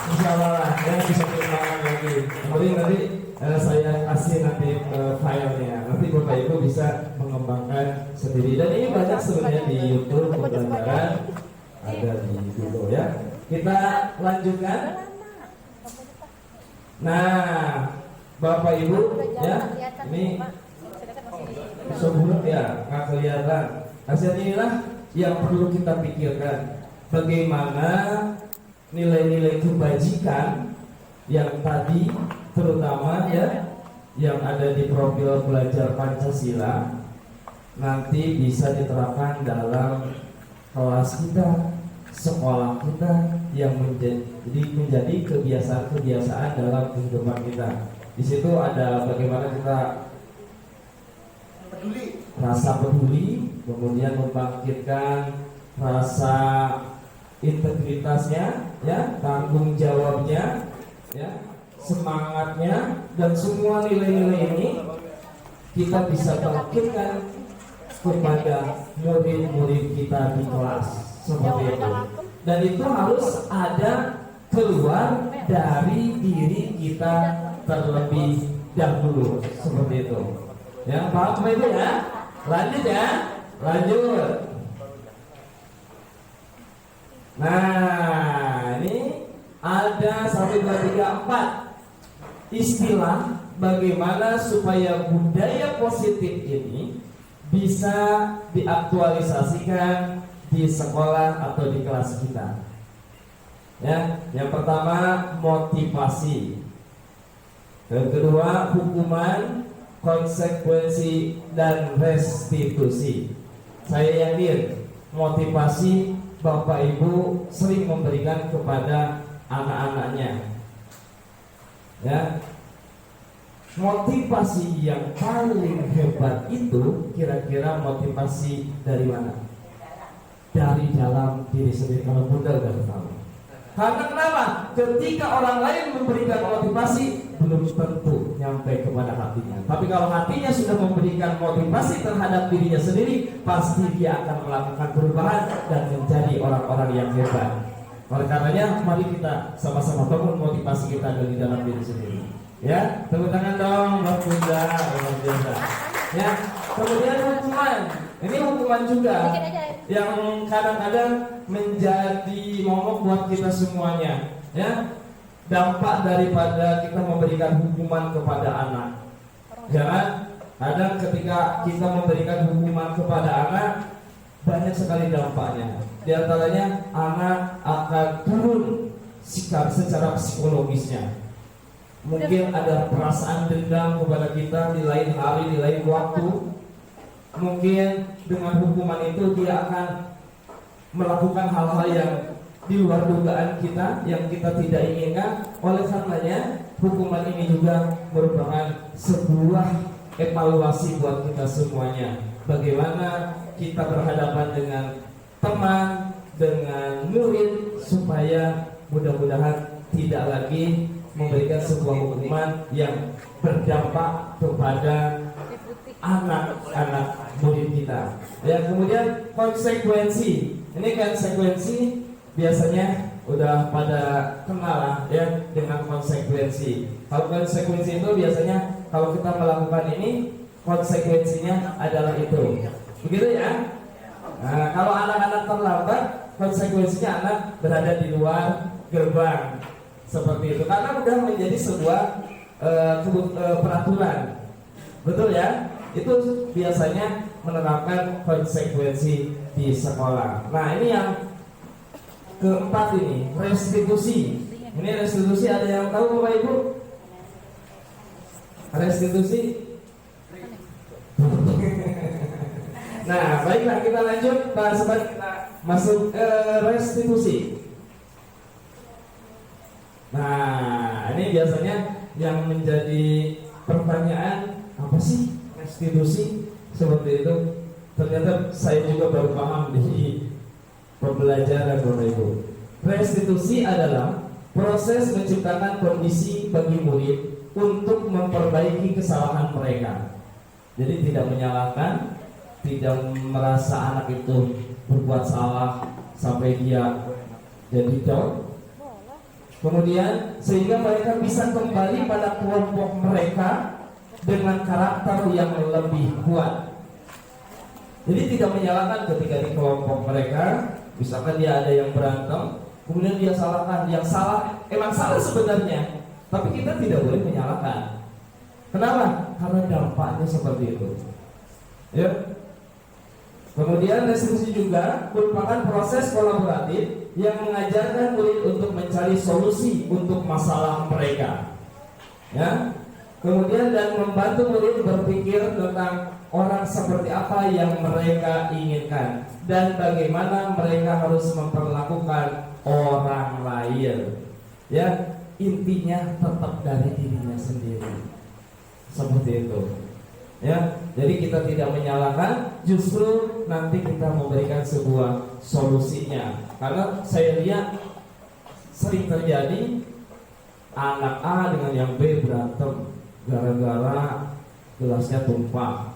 Insyaallah ya bisa dikenalkan lagi. Kemudian nanti saya kasih nanti filenya. Nanti Bapak Ibu bisa mengembangkan sendiri. Dan ini banyak sebenarnya di YouTube pembelajaran ada di Google ya. Kita lanjutkan. Nah, Bapak Ibu ya, ini sebelum ya nggak kelihatan. Hasil inilah yang perlu kita pikirkan. Bagaimana nilai-nilai kebajikan yang tadi terutama ya yang ada di profil belajar Pancasila nanti bisa diterapkan dalam kelas kita, sekolah kita yang menjadi kebiasaan-kebiasaan dalam kehidupan kita. Di situ ada bagaimana kita rasa peduli, kemudian membangkitkan rasa integritasnya, ya, tanggung jawabnya, ya, semangatnya, dan semua nilai-nilai ini kita bisa bangkitkan kepada murid-murid kita di kelas seperti itu. Dan itu harus ada keluar dari diri kita terlebih dahulu seperti itu. Ya, paham Bapak Ibu ya? Lanjut ya, lanjut. Nah, ini ada 1, 2, 3, 4 istilah bagaimana supaya budaya positif ini bisa diaktualisasikan di sekolah atau di kelas kita. Ya, yang pertama motivasi. Yang kedua hukuman, konsekuensi, dan restitusi. Saya yakin motivasi Bapak Ibu sering memberikan kepada anak-anaknya. Ya. Motivasi yang paling hebat itu kira-kira motivasi dari mana? Dari dalam diri sendiri. Kalau Bunda udah tahu. Karena kenapa? Ketika orang lain memberikan motivasi, belum tentu nyampe kepada hatinya. Tapi kalau hatinya sudah memberikan motivasi terhadap dirinya sendiri, pasti dia akan melakukan perubahan dan menjadi orang-orang yang hebat. Oleh karenanya, mari kita sama-sama bangun motivasi kita dari dalam diri sendiri. Ya, tepuk tangan dong, Mbak Bunda, luar biasa. Ya, kemudian hukuman. Ini hukuman juga yang kadang-kadang menjadi momok buat kita semuanya. Ya, dampak daripada kita memberikan hukuman kepada anak. Jangan kadang ketika kita memberikan hukuman kepada anak, banyak sekali dampaknya. Di antaranya anak akan turun sikap secara psikologisnya. Mungkin ada perasaan dendam kepada kita di lain hari, di lain waktu. Mungkin dengan hukuman itu dia akan melakukan hal-hal yang di luar dugaan kita, yang kita tidak inginkan. Oleh karenanya hukuman ini juga merupakan sebuah evaluasi buat kita semuanya. Bagaimana kita berhadapan dengan teman, dengan murid, supaya mudah-mudahan tidak lagi memberikan sebuah hukuman yang berdampak kepada anak-anak murid kita. Ya, kemudian konsekuensi. Ini konsekuensi biasanya udah pada kenal lah ya dengan konsekuensi. Kalau konsekuensi itu biasanya kalau kita melakukan ini, konsekuensinya adalah itu. Begitu ya? Nah, kalau anak-anak terlambat, konsekuensinya anak berada di luar gerbang. Seperti itu. Karena sudah menjadi sebuah peraturan. Betul ya? Itu biasanya menerapkan konsekuensi di sekolah. Nah, ini yang keempat ini, restitusi. Ini restitusi, ada yang tahu Bapak Ibu? Restitusi. Nah, baiklah kita lanjut bahas kita masuk ke restitusi. Nah, ini biasanya yang menjadi pertanyaan, apa sih restitusi? Seperti itu. Ternyata saya juga baru paham di pembelajaran Bapak Ibu. Restitusi adalah proses menciptakan kondisi bagi murid untuk memperbaiki kesalahan mereka. Jadi tidak menyalahkan, tidak merasa anak itu berbuat salah sampai dia jadi down. Kemudian sehingga mereka bisa kembali pada kelompok mereka dengan karakter yang lebih kuat. Jadi tidak menyalahkan ketika di kelompok mereka, misalkan dia ada yang berantem, kemudian dia salahkan, yang salah emang salah sebenarnya, tapi kita tidak boleh menyalahkan. Kenapa? Karena dampaknya seperti itu. Ya. Kemudian restitusi juga merupakan proses kolaboratif yang mengajarkan murid untuk mencari solusi untuk masalah mereka. Ya. Kemudian dan membantu murid berpikir tentang orang seperti apa yang mereka inginkan dan bagaimana mereka harus memperlakukan orang lain. Ya, intinya tetap dari dirinya sendiri. Seperti itu. Ya, jadi kita tidak menyalahkan, justru nanti kita memberikan sebuah solusinya. Karena saya lihat sering terjadi anak A dengan yang B berantem gara-gara gelasnya tumpah,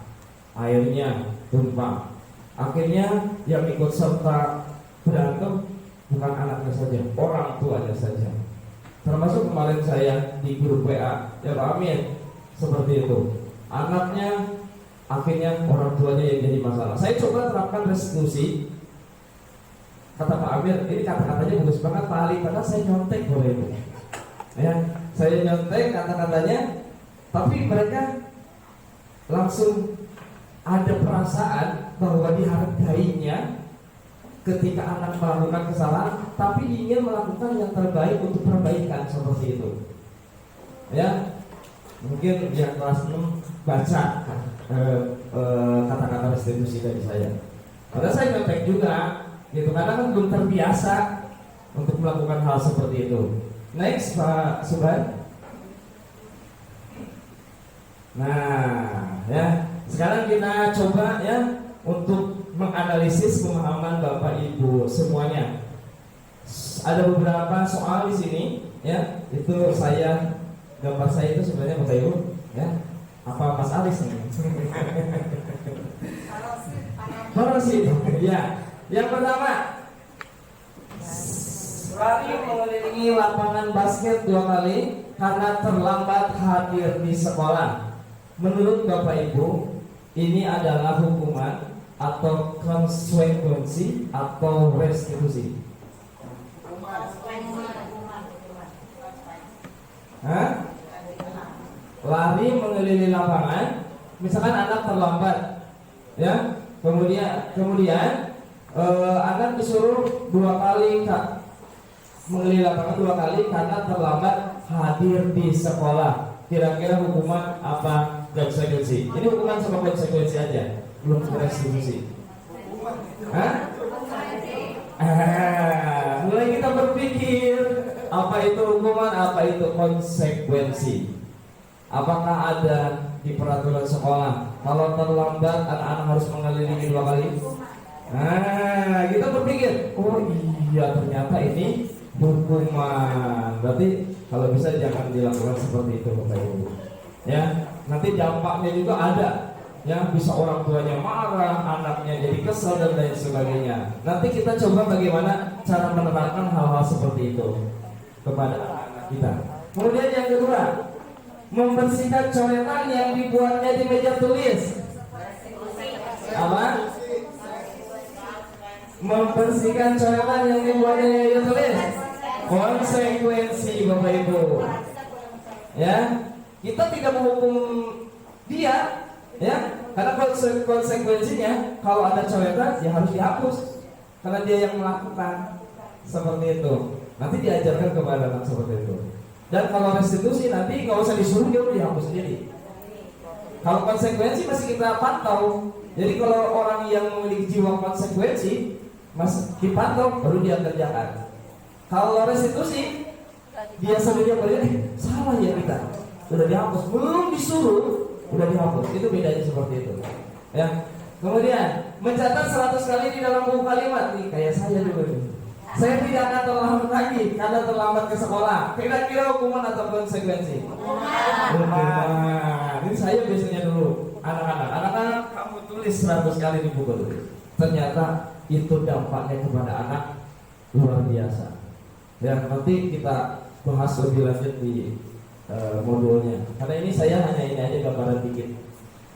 airnya tumpah. Akhirnya yang ikut serta berantem bukan anaknya saja, orang tuanya saja. Termasuk kemarin saya di grup WA, ya Pak Amin, seperti itu. Anaknya akhirnya orang tuanya yang jadi masalah. Saya coba terapkan restitusi. Kata Pak Amir, ini kata-katanya bagus banget Pak Ali, padahal saya nyontek boleh itu. Ya, saya nyontek kata-katanya, tapi mereka langsung ada perasaan bahwa dihargainya ketika anak melakukan kesalahan, tapi ingin melakukan yang terbaik untuk perbaikan seperti itu. Ya, mungkin yang kelas 6 baca kata-kata restitusi dari saya. Karena saya nyontek juga, gitu, karena kan belum terbiasa untuk melakukan hal seperti itu. Next Pak Subhan. Nah, ya, sekarang kita coba ya untuk menganalisis pemahaman Bapak Ibu semuanya. Ada beberapa soal di sini, ya, itu saya gambar saya itu sebenarnya Bapak Ibu, ya, apa Mas Aris ini? Parosit, ya. Yang pertama, lari mengelilingi lapangan basket 2 kali karena terlambat hadir di sekolah. Menurut Bapak Ibu, ini adalah hukuman atau konsekuensi atau restitusi? Hah? Lari mengelilingi lapangan, misalkan anak terlambat, ya, kemudian anak disuruh 2 kali mengelilingi lapangan 2 kali karena terlambat hadir di sekolah. Kira-kira hukuman apa? Konsekuensi. Ini hukuman sama konsekuensi aja, belum restitusi. Hah? Mulai kita berpikir apa itu hukuman, apa itu konsekuensi. Apakah ada di peraturan sekolah kalau terlambat anak-anak harus mengelilingi 2 kali? Nah, kita berpikir, oh iya ternyata ini hukuman. Berarti kalau bisa jangan dilakukan seperti itu Bapak Ibu. Ya, nanti dampaknya juga ada. Ya, bisa orang tuanya marah, anaknya jadi kesal dan lain sebagainya. Nanti kita coba bagaimana cara menerapkan hal-hal seperti itu kepada anak kita. Kemudian yang kedua, membersihkan coretan yang dibuatnya di meja tulis. Apa? Membersihkan coretan yang dibuatnya di meja tulis. Konsekuensi Bapak Ibu. Ya, kita tidak menghukum dia, ya, karena konsekuensinya kalau ada coretan ya harus dihapus, karena dia yang melakukan seperti itu. Nanti diajarkan kepada anak seperti itu. Dan kalau restitusi nanti nggak usah disuruh, dia udah dihapus sendiri. Kalau konsekuensi masih kita pantau. Jadi kalau orang yang memiliki jiwa konsekuensi masih dipantau, baru dia kerjakan. Kalau restitusi dia sendiri berdiri, salah ya kita, udah dihapus, belum disuruh, udah dihapus. Itu bedanya seperti itu. Ya. Kemudian mencatat 100 kali di dalam buku kalimat nih, kayak saya dulu nih. Saya tidak akan terlambat lagi karena terlambat ke sekolah. Kira-kira hukuman atau konsekuensi? Hukuman. Ini saya biasanya dulu anak-anak kamu tulis 100 kali di buku tulis. Ternyata itu dampaknya kepada anak luar biasa. Ya, nanti kita bahas lebih lanjut di modulnya. Karena ini saya hanya ini aja gambaran dikit.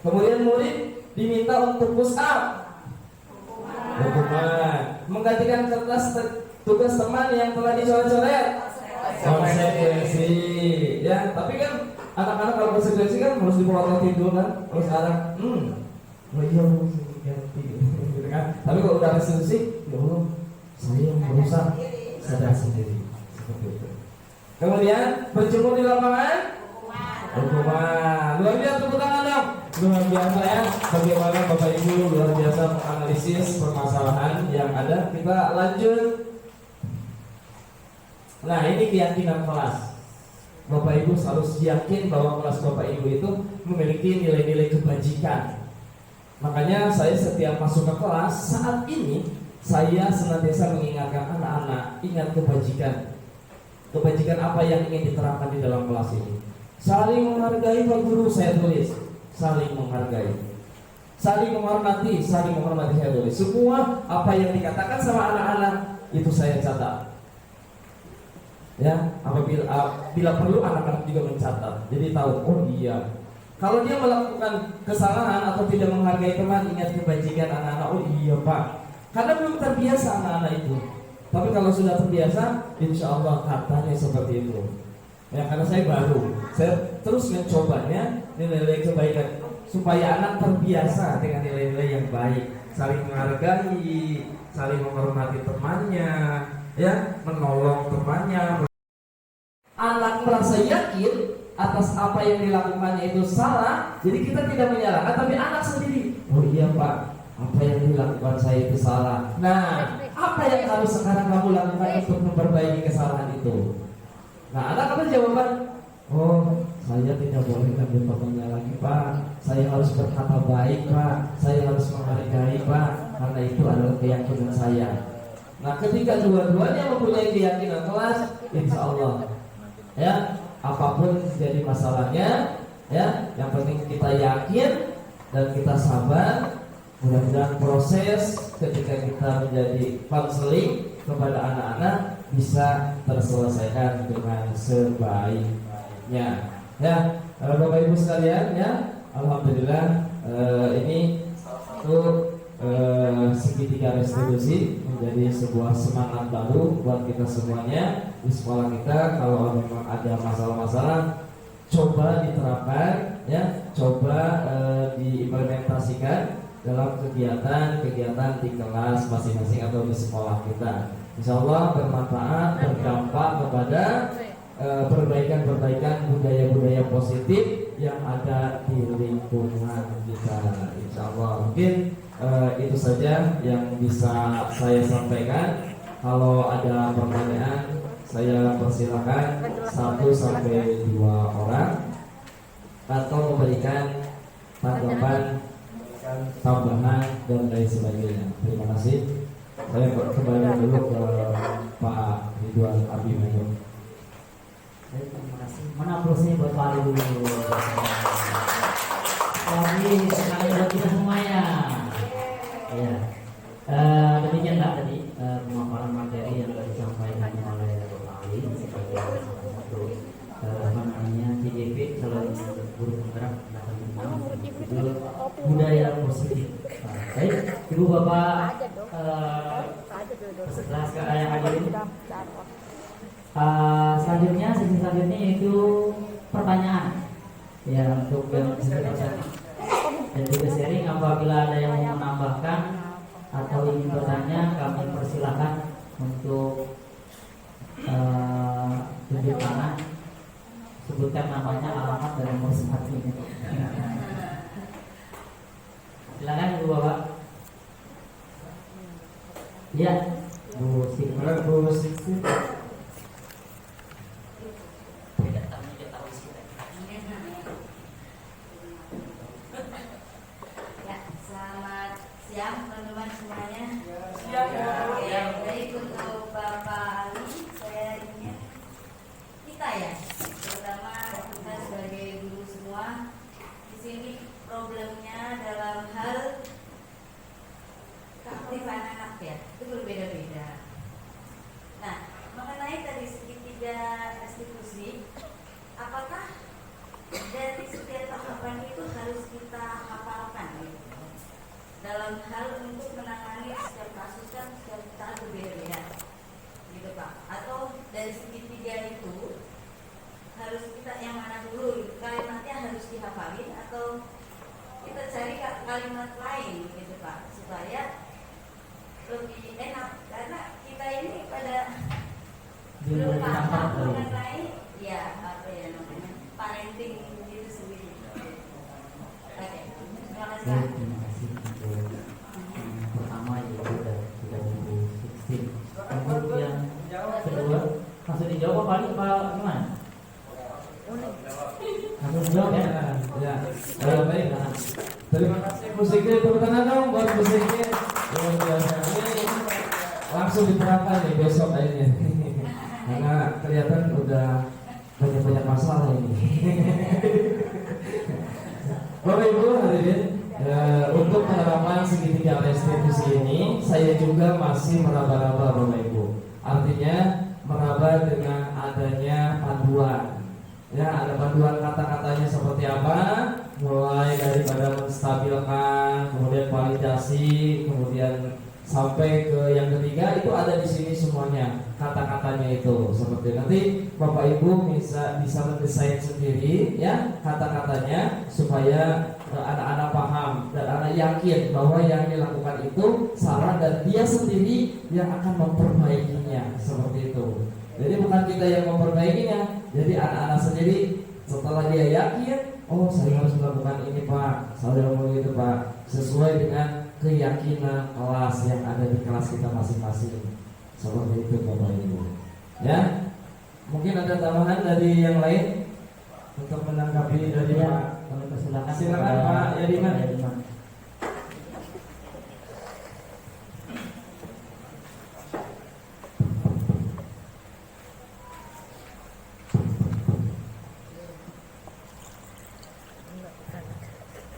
Kemudian murid diminta untuk push up. Hukuman. Menggantikan kertas tugas teman yang telah dicoret-coret. Konsekuensi. Ya, tapi kan anak-anak kalau konsekuensi kan harus diplototin dulu kan. Terus sekarang, oh iya harus ganti, gitu kan. Tapi kalau udah restitusi, ya Allah, saya yang merusak, sadar sendiri. Seperti itu. Kemudian berjemur di lapangan. Hukuman. Luar biasa, tepuk tangan dong. Luar biasa ya. Bagaimana Bapak Ibu luar biasa menganalisis permasalahan yang ada. Kita lanjut. Nah, ini keyakinan kelas. Bapak Ibu harus yakin bahwa kelas Bapak Ibu itu memiliki nilai-nilai kebajikan. Makanya saya setiap masuk ke kelas saat ini, saya senantiasa mengingatkan anak-anak, ingat kebajikan. Kebajikan apa yang ingin diterapkan di dalam kelas ini? Saling menghargai Pak Guru, saya tulis. Saling menghargai, saling menghormati, saya tulis. Semua apa yang dikatakan sama anak-anak itu saya catat. Ya, bila perlu anak-anak juga mencatat. Jadi tahu, oh iya. Kalau dia melakukan kesalahan atau tidak menghargai teman, ingat kebajikan anak-anak. Oh iya Pak. Karena belum terbiasa anak-anak itu. Tapi kalau sudah terbiasa, insya Allah katanya seperti itu. Ya, karena saya baru, saya terus mencobanya nilai-nilai kebaikan supaya anak terbiasa dengan nilai-nilai yang baik, saling menghargai, saling menghormati temannya, ya, menolong temannya. Anak merasa yakin atas apa yang dilakukannya itu salah, jadi kita tidak menyalahkan, tapi anak sendiri, oh iya Pak, apa yang dilakukan saya itu salah. Nah, apa yang harus sekarang kamu lakukan untuk memperbaiki kesalahan itu? Nah, anak apa jawaban? Oh, saya tidak boleh ambil temannya lagi Pak. Saya harus berkata baik Pak. Saya harus menghargai Pak. Karena itu adalah keyakinan saya. Nah, ketika dua-duanya mempunyai keyakinan kelas, insya Allah, ya, apapun jadi masalahnya, ya, yang penting kita yakin dan kita sabar. Mudah-mudahan proses ketika kita menjadi konseling kepada anak-anak bisa terselesaikan dengan sebaik-baiknya. Ya, Bapak Ibu sekalian, ya, alhamdulillah ini satu segitiga restitusi menjadi sebuah semangat baru buat kita semuanya di sekolah kita. Kalau memang ada masalah-masalah, coba diterapkan, ya, coba diimplementasikan dalam kegiatan-kegiatan di kelas masing-masing atau di sekolah kita. Insya Allah bermanfaat, berdampak kepada perbaikan-perbaikan budaya-budaya positif yang ada di lingkungan kita. Insya Allah mungkin itu saja yang bisa saya sampaikan. Kalau ada pertanyaan, saya persilakan 1 sampai 2 orang atau memberikan tanggapan, tambahan dan lain sebagainya. Terima kasih. Saya kembali dulu ke Pak Ridwan Abimanyu. Terima kasih. Mana aplausnya buat Pak dulu. Lagi sekali buat kita semuanya. Ya. Demikian Pak tadi pemaparan materi yang telah disampaikan oleh Bapak Ali sebagai satu TGP calon budaya positif. Baik, Ibu Bapak setelah yang hadirin. Selanjutnya, sesi selanjutnya yaitu pertanyaan ya untuk yang bisa dan juga sharing. Apabila ada yang mau menambahkan atau ingin bertanya, kami persilakan untuk tunjuk tangan, sebutkan namanya, alamat, dan nomor smartphone. Silakan Ibu Bapak. Ya, Bu Siti. Bu Siti. Ya, selamat siang teman-teman semuanya. Siang. Oke, baik untuk Bapak Ali, saya ingin kita ya, terutama kita sebagai guru semua di sini problemnya dalam hal keaktifan anak ya, itu berbeda-beda. Nah, mengenai tadi segitiga restitusi, apakah dari setiap tahapan itu harus kita hafalkan gitu? Dalam hal untuk menangani setiap kasus kan setiap saat berbeda-beda, gitu Pak? Atau dari segitiga itu harus kita yang mana dulu, kalimatnya harus dihafalin atau kita cari kalimat lain gitu Pak, supaya lebih enak, karena kita ini pada belum paham mengenai ya apa ya namanya parenting itu sendiri. Oke, terima kasih. Baik, terima kasih untuk yang pertama yaitu dari 2016. Untuk yang kedua langsung dijawab Pak Ali, Pak gimana? Langsung dijawab ya. Ya, baik. Terima kasih Bu Siti. Tepuk tangan dong buat Bu Siti. Luar biasa. Ini langsung diterapkan nih besok akhirnya. Karena kelihatan udah banyak masalah ini. Bapak Ibu hadirin, untuk penerapan segitiga restitusi ini saya juga masih meraba-raba Bapak Ibu. Artinya meraba dengan adanya panduan. Ya, ada panduan kata-katanya seperti apa, mulai daripada menstabilkan, kemudian validasi, kemudian sampai ke yang ketiga itu ada di sini semuanya kata-katanya itu. Seperti nanti Bapak Ibu bisa mendesain sendiri ya kata-katanya supaya anak-anak paham dan anak yakin bahwa yang dilakukan itu salah dan dia sendiri yang akan memperbaikinya, seperti itu. Jadi bukan kita yang memperbaikinya, jadi anak-anak sendiri setelah dia yakin, oh saya harus melakukan ini Pak, saya mau itu Pak, sesuai dengan keyakinan kelas yang ada di kelas kita masing-masing. Seperti itu Bapak Ibu. Ya, mungkin ada tambahan dari yang lain untuk menanggapi dari Pak. Kami persilakan. Silakan Pak Yadiman.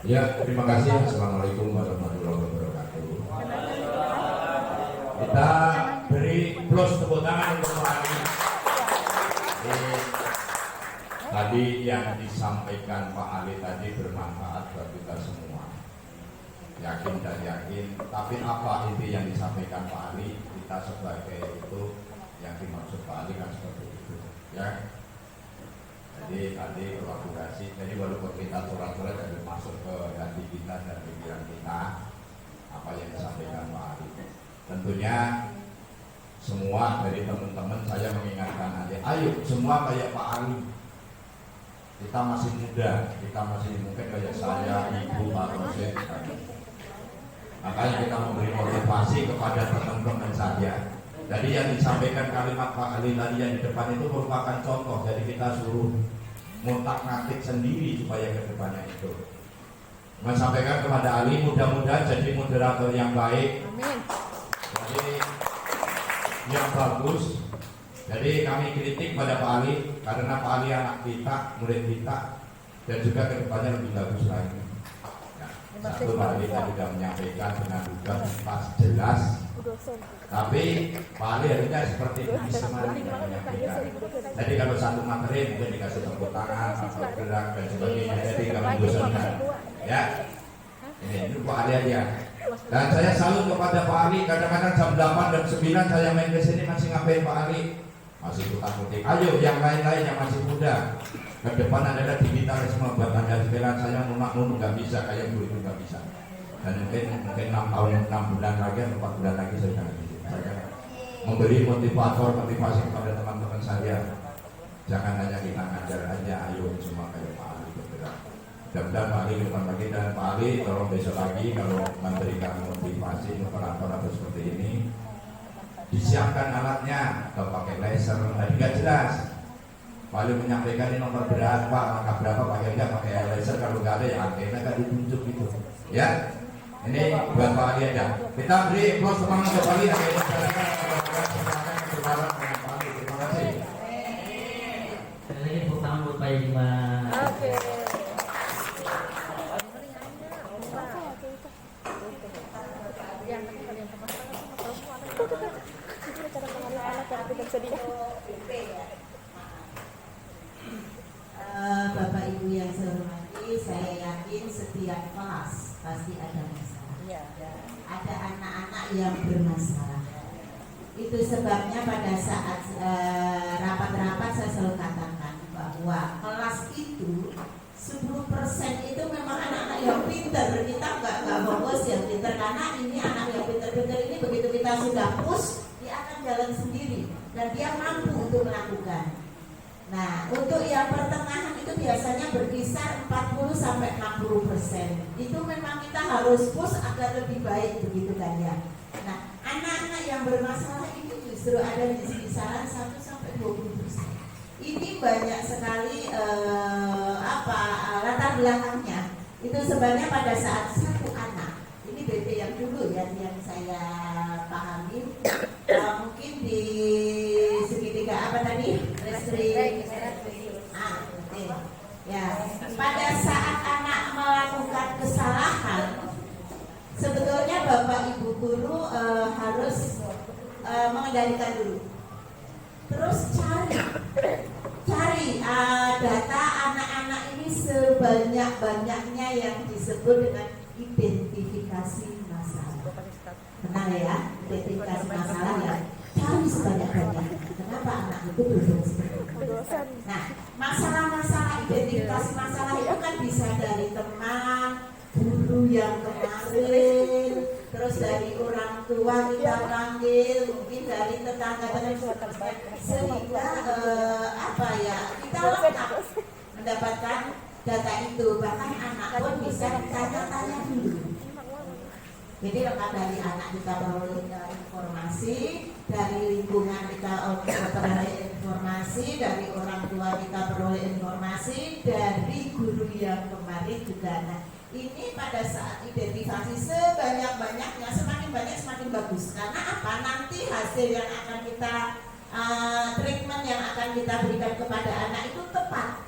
Ya, terima kasih. Assalamualaikum warahmatullahi wabarakatuh. Kita beri plus tepuk tangan untuk Pak Ali. Tadi yang disampaikan Pak Ali tadi bermanfaat buat kita semua. Yakin dan yakin. Tapi apa inti yang disampaikan Pak Ali? Kita sebagai itu yang dimaksud Pak Ali kan seperti itu. Ya. Jadi tadi kolaborasi, jadi walaupun kita surat-surat jadi masuk ke hati kita dan pikiran kita apa yang disampaikan Pak Ali. Tentunya semua dari teman-teman saya mengingatkan aja, ayo semua kayak Pak Ali. Kita masih muda, kita masih mungkin kayak saya, Ibu, Pak Rosid. Makanya kita memberi motivasi kepada teman-teman saya. Jadi yang disampaikan kalimat Pak Ali tadi yang di depan itu merupakan contoh. Jadi kita suruh ngotak-ngatik sendiri supaya ke depannya itu. Menyampaikan kepada Ali mudah-mudahan jadi moderator yang baik. Amin. Jadi yang bagus. Jadi kami kritik pada Pak Ali karena Pak Ali anak kita, murid kita, dan juga ke depannya lebih bagus lagi. Nah, satu Pak Ali tadi sudah menyampaikan dengan lugas, pas, jelas. Tapi Pak Ali harusnya seperti ini semuanya menyampaikan. Jadi kalau satu materi mungkin dikasih tepuk tangan atau gerak dan sebagainya. Jadi kalau bosankan. Ya, ini Pak Ali aja. Dan saya salut kepada Pak Ali. Kadang-kadang jam 8 dan 9 saya main ke sini masih ngapain Pak Ali? Masih putar-putar. Ayo yang lain-lain yang masih muda. Ke depan adalah digitalisme buat anda sekalian. Saya nunak-nunuk nggak bisa kayak dulu itu nggak bisa. Dan mungkin 6 tahun 6 bulan lagi atau 4 bulan lagi saya akan memberi motivasi kepada teman-teman saya. Jangan hanya kita ngajar aja, ayo semua kayak Pak Ali bergerak. Dan Pak Ali depan lagi dan Pak Ali tolong besok lagi kalau memberikan motivasi operator atau seperti ini disiapkan alatnya, atau pakai laser, tadi nggak jelas. Pak Ali menyampaikan ini nomor berat Pak, langkah berapa pakai laser, kalau nggak ada ya antena nggak ditunjuk gitu. Ya, ini buat Pak Ali aja. Kita beri applause semangat untuk Pak Ali. Terima kasih. Sekali lagi tepuk tangan buat Pak Yima. Oke. Bapak Ibu yang saya hormati, saya yakin setiap kelas pasti ada masalah. Ada anak-anak yang bermasalah. Itu sebabnya pada saat rapat-rapat saya selalu katakan bahwa kelas itu 10% itu memang anak-anak yang pintar. Kita nggak fokus yang pintar, karena ini anak yang pintar-pintar ini begitu kita sudah push, dia akan jalan sendiri dan dia mampu untuk melakukan. Nah, untuk yang pertengahan itu biasanya berkisar 40-60%. Itu memang kita harus push agar lebih baik, begitu kan ya. Nah, anak-anak yang bermasalah ini justru ada di kisaran 1-20%. Ini banyak sekali latar belakangnya. Itu sebenarnya pada saat satu anak, ini BP yang dulu ya yang saya pahami, mungkin di segitiga apa tadi? Restri. Ya, pada saat anak melakukan kesalahan, sebetulnya Bapak Ibu guru harus mengendalikan dulu. Terus cari data anak-anak ini sebanyak-banyaknya yang disebut dengan identifikasi masalah. Benar ya, identifikasi masalah ya. Cari sebanyak-banyaknya. Kenapa anak itu berfungsi? Nah, masalah-masalah identifikasi masalah itu kan bisa dari teman, guru yang kemarin, terus dari orang tua kita panggil, mungkin dari tetangga sehingga kita lengkap mendapatkan data itu. Bahkan anak pun bisa tanya-tanya dulu. Jadi lengkap dari anak kita peroleh informasi, dari lingkungan kita peroleh informasi, dari orang tua kita peroleh informasi, dari guru yang kemarin juga. Nah, ini pada saat identifikasi sebanyak-banyaknya, semakin banyak semakin bagus. Karena apa? Nanti hasil yang akan kita treatment yang akan kita berikan kepada anak itu tepat.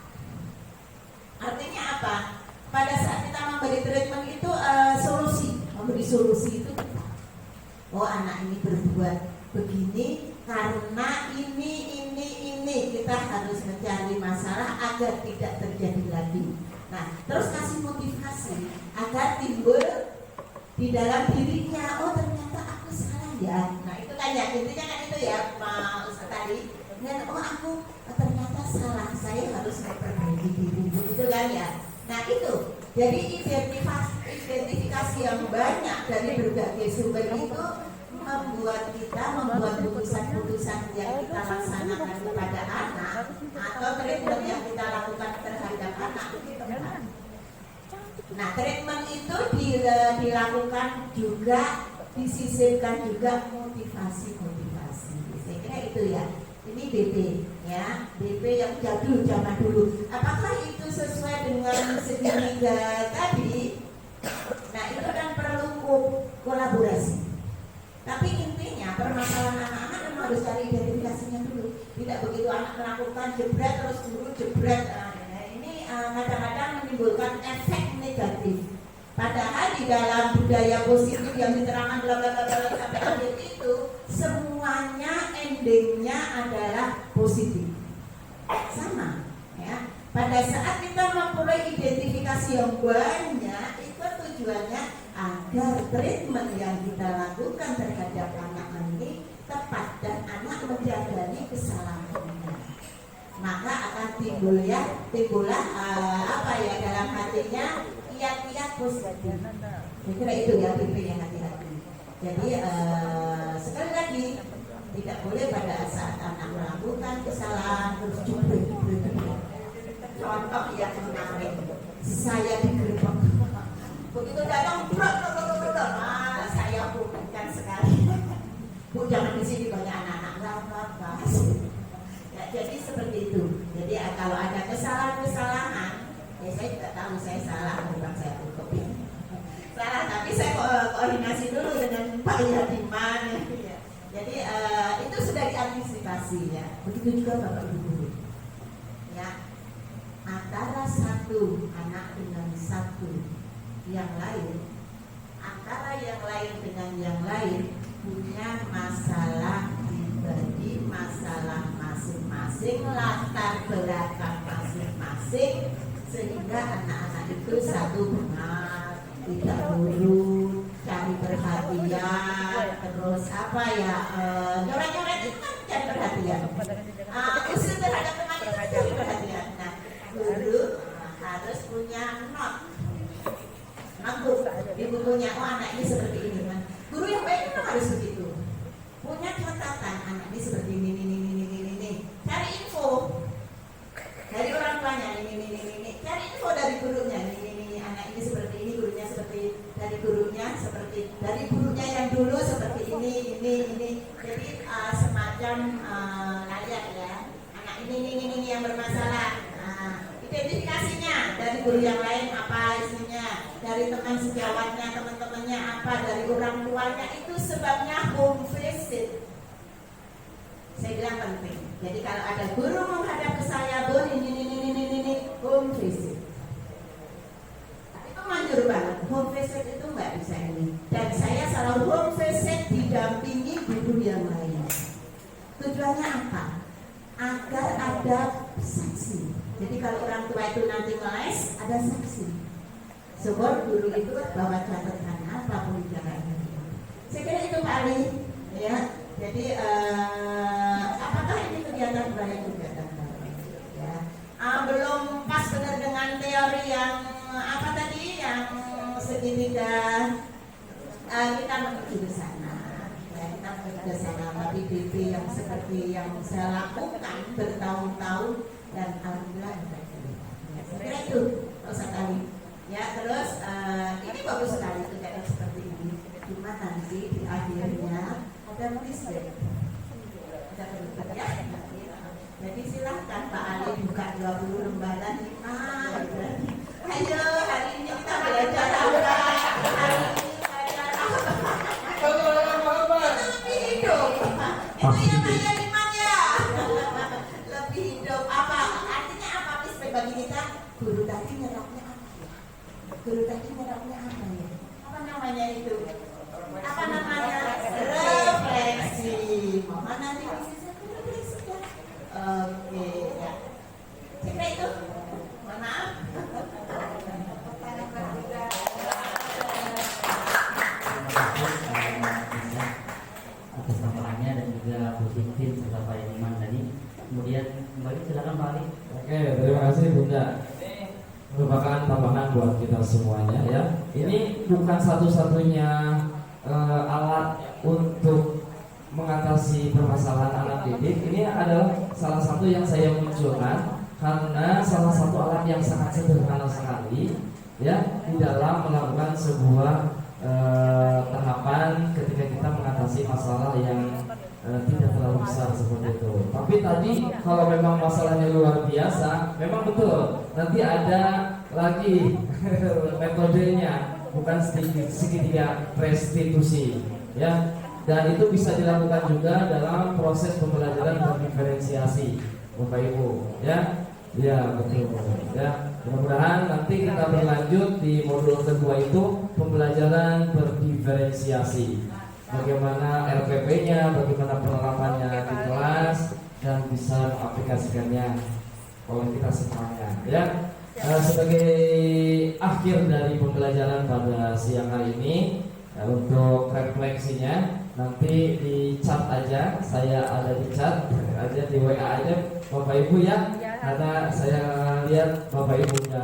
Artinya apa? Pada saat kita memberi treatment itu memberi solusi itu tepat. Oh, anak ini berbuat begini karena ini kita harus mencari masalah agar tidak terjadi lagi. Nah, terus kasih motivasi agar timbul di dalam dirinya, oh ternyata aku salah ya. Nah, itu kan ya, intinya kan itu ya Pak Ustaz tadi. Dan oh aku ternyata salah, saya harus memperbaiki diri, itu kan ya. Nah itu, jadi identifikasi yang banyak dari berbagai sumber itu membuat putusan-putusan yang kita laksanakan kepada anak atau treatment yang kita lakukan terhadap anak itu tepat. Nah, treatment itu dilakukan juga, disisipkan juga motivasi. Saya kira itu ya. Ini BP ya, BP yang jadul zaman dulu. Apakah itu sesuai dengan segitiga tadi? Nah, itu kan perlu kolaborasi. Tapi intinya permasalahan anak-anak memang harus cari identifikasinya dulu. Tidak begitu anak melakukan jebret terus guru jebret. Nah, ini kadang-kadang menimbulkan efek negatif. Padahal di dalam budaya positif yang diterangkan bla bla bla sampai akhir itu semuanya endingnya adalah positif. Sama ya. Pada saat kita memperoleh identifikasi yang banyak, tujuannya agar treatment yang kita lakukan terhadap anak ini tepat dan anak menjadi kesalahannya. Maka akan timbullah dalam hatinya kiat-kiat positif. Saya kira itu ya yang hati-hati. Jadi sekali lagi tidak boleh pada saat anak melakukan kesalahan terus jubret. Contoh yang menarik, saya digerebek. Begitu datang saya bukan sekali. Bu, jangan di sini banyak anak-anak, nggak apa-apa. Ya, jadi seperti itu. Jadi kalau ada kesalahan-kesalahan, ya saya tidak tahu saya salah, bukan saya tutup. Salah, tapi saya koordinasi dulu dengan Pak Yadiman. Ya. Jadi itu sudah diantisipasi ya. Begitu juga Bapak Ibu guru. Ya, antara satu anak dengan satu yang lain, antara yang lain dengan yang lain punya masalah pribadi, masalah masing-masing, latar belakang masing-masing, sehingga anak-anak itu satu benar, tidak nurut, cari perhatian, terus nyoret-nyoret itu kan cari perhatian, usil terhadap teman itu cari perhatian. Nah, guru harus punya not di bukunya, anak ini seperti ini kan. Guru yang baik memang harus begitu. Punya catatan, anak ini seperti ini. Cari info dari orang tuanya, ini. Cari info dari gurunya, ini. Anak ini seperti ini, gurunya seperti dari gurunya, seperti dari gurunya yang dulu seperti ini. Jadi semacam layak ya. Anak ini yang bermasalah. Identifikasinya dari guru yang lain apa isinya, dari teman sejawatnya, teman-temannya apa, dari orang tuanya, itu sebabnya home visit. Saya bilang penting. Jadi kalau ada guru menghadap ke saya, Bu, ini home visit. Itu manjur banget. Home visit itu nggak bisa ini. Dan saya selalu home visit didampingi guru yang lain. Tujuannya apa? Agar ada saksi. Jadi kalau orang tua itu nanti ngeles, ada saksi. Sebab guru itu bawa catatan apapun caranya. Saya kira itu Pak Ali, ya. Jadi apakah ini kegiatan baik kegiatan baik? Ya. Belum pas benar dengan teori yang apa tadi, yang segitiga. Kita menuju ke sana. Ya, kita menuju ke sana. Tapi BP yang seperti yang saya lakukan bertahun-tahun. Dan alhamdulillah ya, saya kira itu sekali ya. Terus ini bagus sekali kegiatan seperti ini. Cuma nanti di akhirnya ada tulisnya, ada penutup ya. Jadi silahkan Pak Ali buka 20 lembaran 5 gitu. Ayo hari ini kita belajar apa? Hari ini belajar apa? Lebih hidup. Itu yang namanya iman ya. Lebih hidup apa? Artinya apa? Bagi kita, guru tadi nyerapnya apa ya? Guru tadi nyerapnya apa ya? Apa namanya itu? Apa namanya? Refleksi. Mohon nanti bisa refleksi ya. Oke ya. Cek itu. Mohon maaf. Atas laporannya dan juga Bu Sintin serta Pak Yadiman tadi. Kemudian kembali silakan Pak Ali. Oke, terima kasih Bunda. Merupakan tambahan buat kita semuanya ya. Ini bukan satu-satunya alat untuk mengatasi permasalahan anak didik. Ini adalah salah satu yang saya munculkan karena salah satu alat yang sangat sederhana sekali ya di dalam melakukan sebuah tahapan ketika kita mengatasi masalah yang tidak terlalu besar seperti itu. Tapi tadi kalau memang masalahnya luar biasa, memang betul nanti ada lagi metodenya, bukan segitiga restitusi ya. Dan itu bisa dilakukan juga dalam proses pembelajaran berdiferensiasi Bapak Ibu ya. Ya betul ya. Mudah-mudahan nanti kita berlanjut di modul kedua itu pembelajaran berdiferensiasi. Bagaimana LPP-nya, bagaimana penerapannya di kelas dan bisa mengaplikasikannya oleh kita semuanya ya. sebagai akhir dari pembelajaran pada siang hari ini, untuk refleksinya nanti di chat aja, saya ada di chat aja, di WA aja Bapak Ibu ya, karena saya lihat Bapak Ibunya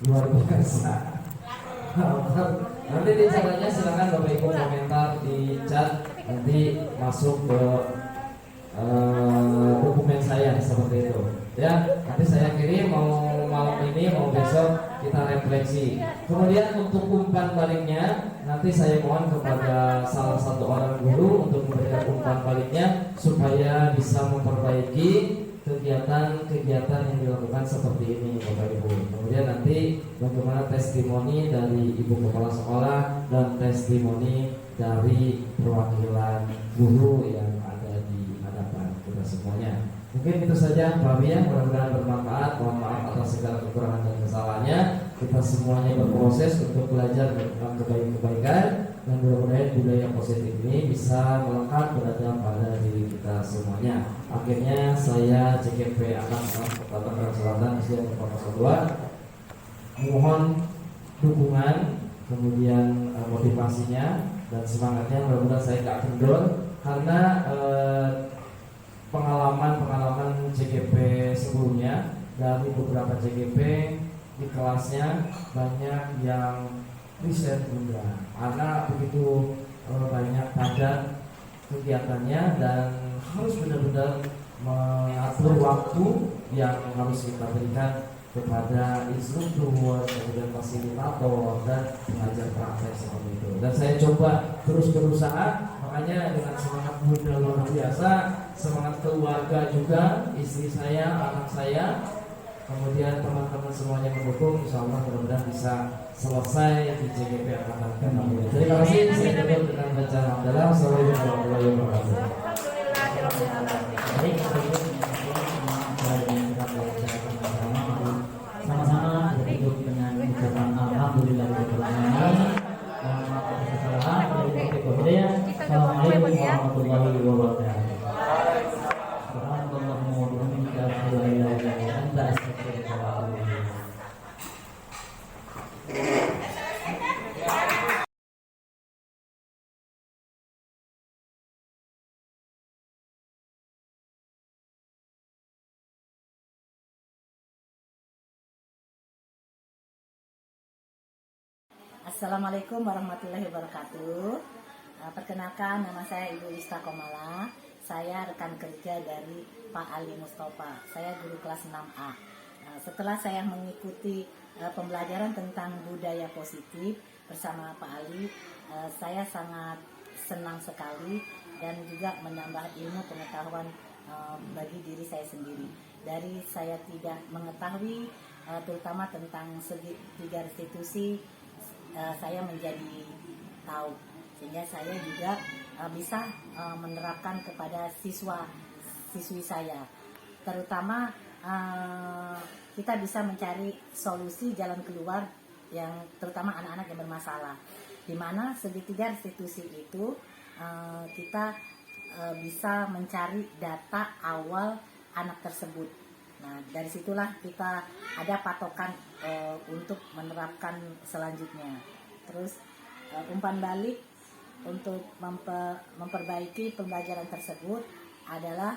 luar biasa. Nanti di chat aja, silakan Bapak Ibu komentar di chat, nanti masuk ke dokumen saya seperti itu ya. Nanti saya kirim, mau malam ini mau besok kita refleksi. Kemudian untuk umpan baliknya nanti saya mohon kepada salah satu orang guru untuk memberikan umpan baliknya supaya bisa memperbaiki kegiatan-kegiatan yang dilakukan seperti ini Bapak Ibu. Kemudian nanti bagaimana testimoni dari Ibu Kepala Sekolah dan testimoni dari perwakilan guru yang ada di hadapan kita semuanya. Mungkin itu saja Pak Bia, mudah-mudahan bermanfaat. Mohon maaf atas segala kekurangan dan kesalahannya. Kita semuanya berproses untuk belajar tentang kebaikan, dan mudah-mudahan budaya positif ini bisa melekat berada pada diri kita semuanya. Akhirnya saya CKP akan Kota Selatan Islam Kota 2 mohon dukungan, kemudian motivasinya dan semangatnya. Mudah-mudahan saya tak kendor karena pengalaman CGP sebelumnya dari beberapa CGP di kelasnya banyak yang riset tunda karena begitu banyak padat kegiatannya dan harus benar-benar mengatur waktu yang harus kita berikan kepada instruktur, kemudian fasilitator dan pengajar praktek seperti itu. Dan saya coba terus berusaha, makanya dengan semangat muda luar biasa, semangat keluarga juga, istri saya, anak saya, kemudian teman-teman semuanya mendukung. Insya Allah mudah-mudahan bisa selesai di CGP Angkatan ke-6. Terima kasih. Saya tutup dengan baca hamdalah. Assalamualaikum warahmatullahi wabarakatuh. Baik, sama-sama kita tutup dengan ucapan alhamdulillahirobbilalamin. Mohon maaf atas kesalahan. Assalamualaikum warahmatullahi wabarakatuh. Subhanallahumma wa bihamdika asyhadu an la ilaha illa anta astaghfiruka wa atubu ilaik. Assalamualaikum warahmatullahi wabarakatuh. Perkenalkan, nama saya Ibu Ista Komala. Saya rekan kerja dari Pak Ali Mustafa. Saya guru kelas 6A. Setelah saya mengikuti pembelajaran tentang budaya positif bersama Pak Ali, saya sangat senang sekali dan juga menambah ilmu pengetahuan bagi diri saya sendiri. Dari saya tidak mengetahui terutama tentang segitiga restitusi, saya menjadi tahu, sehingga saya juga bisa menerapkan kepada siswi saya, terutama kita bisa mencari solusi jalan keluar yang terutama anak-anak yang bermasalah, di mana segitiga restitusi itu kita bisa mencari data awal anak tersebut. Nah, dari situlah kita ada patokan untuk menerapkan selanjutnya. Terus umpan balik untuk memperbaiki pembelajaran tersebut adalah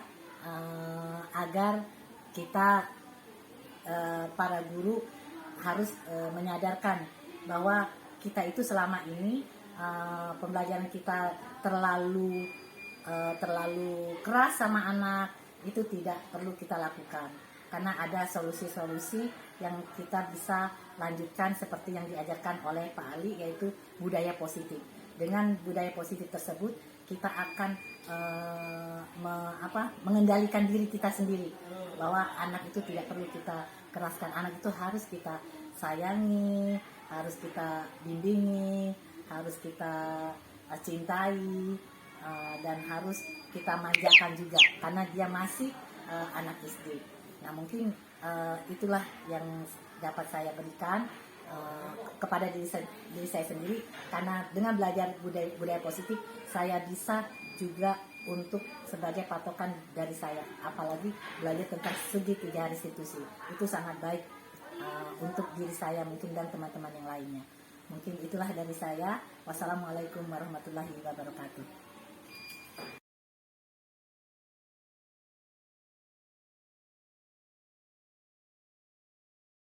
agar kita para guru harus menyadarkan bahwa kita itu selama ini pembelajaran kita terlalu keras sama anak, itu tidak perlu kita lakukan. Karena ada solusi-solusi yang kita bisa lanjutkan seperti yang diajarkan oleh Pak Ali, yaitu budaya positif. Dengan budaya positif tersebut kita akan mengendalikan diri kita sendiri, bahwa anak itu tidak perlu kita keraskan, anak itu harus kita sayangi, harus kita bimbingi, harus kita cintai, dan harus kita manjakan juga karena dia masih anak SD. Nah, mungkin itulah yang dapat saya berikan kepada diri saya sendiri, karena dengan belajar budaya positif saya bisa juga untuk sebagai patokan dari saya, apalagi belajar tentang segitiga restitusi itu sangat baik untuk diri saya mungkin dan teman-teman yang lainnya. Mungkin itulah dari saya. Wassalamualaikum warahmatullahi wabarakatuh.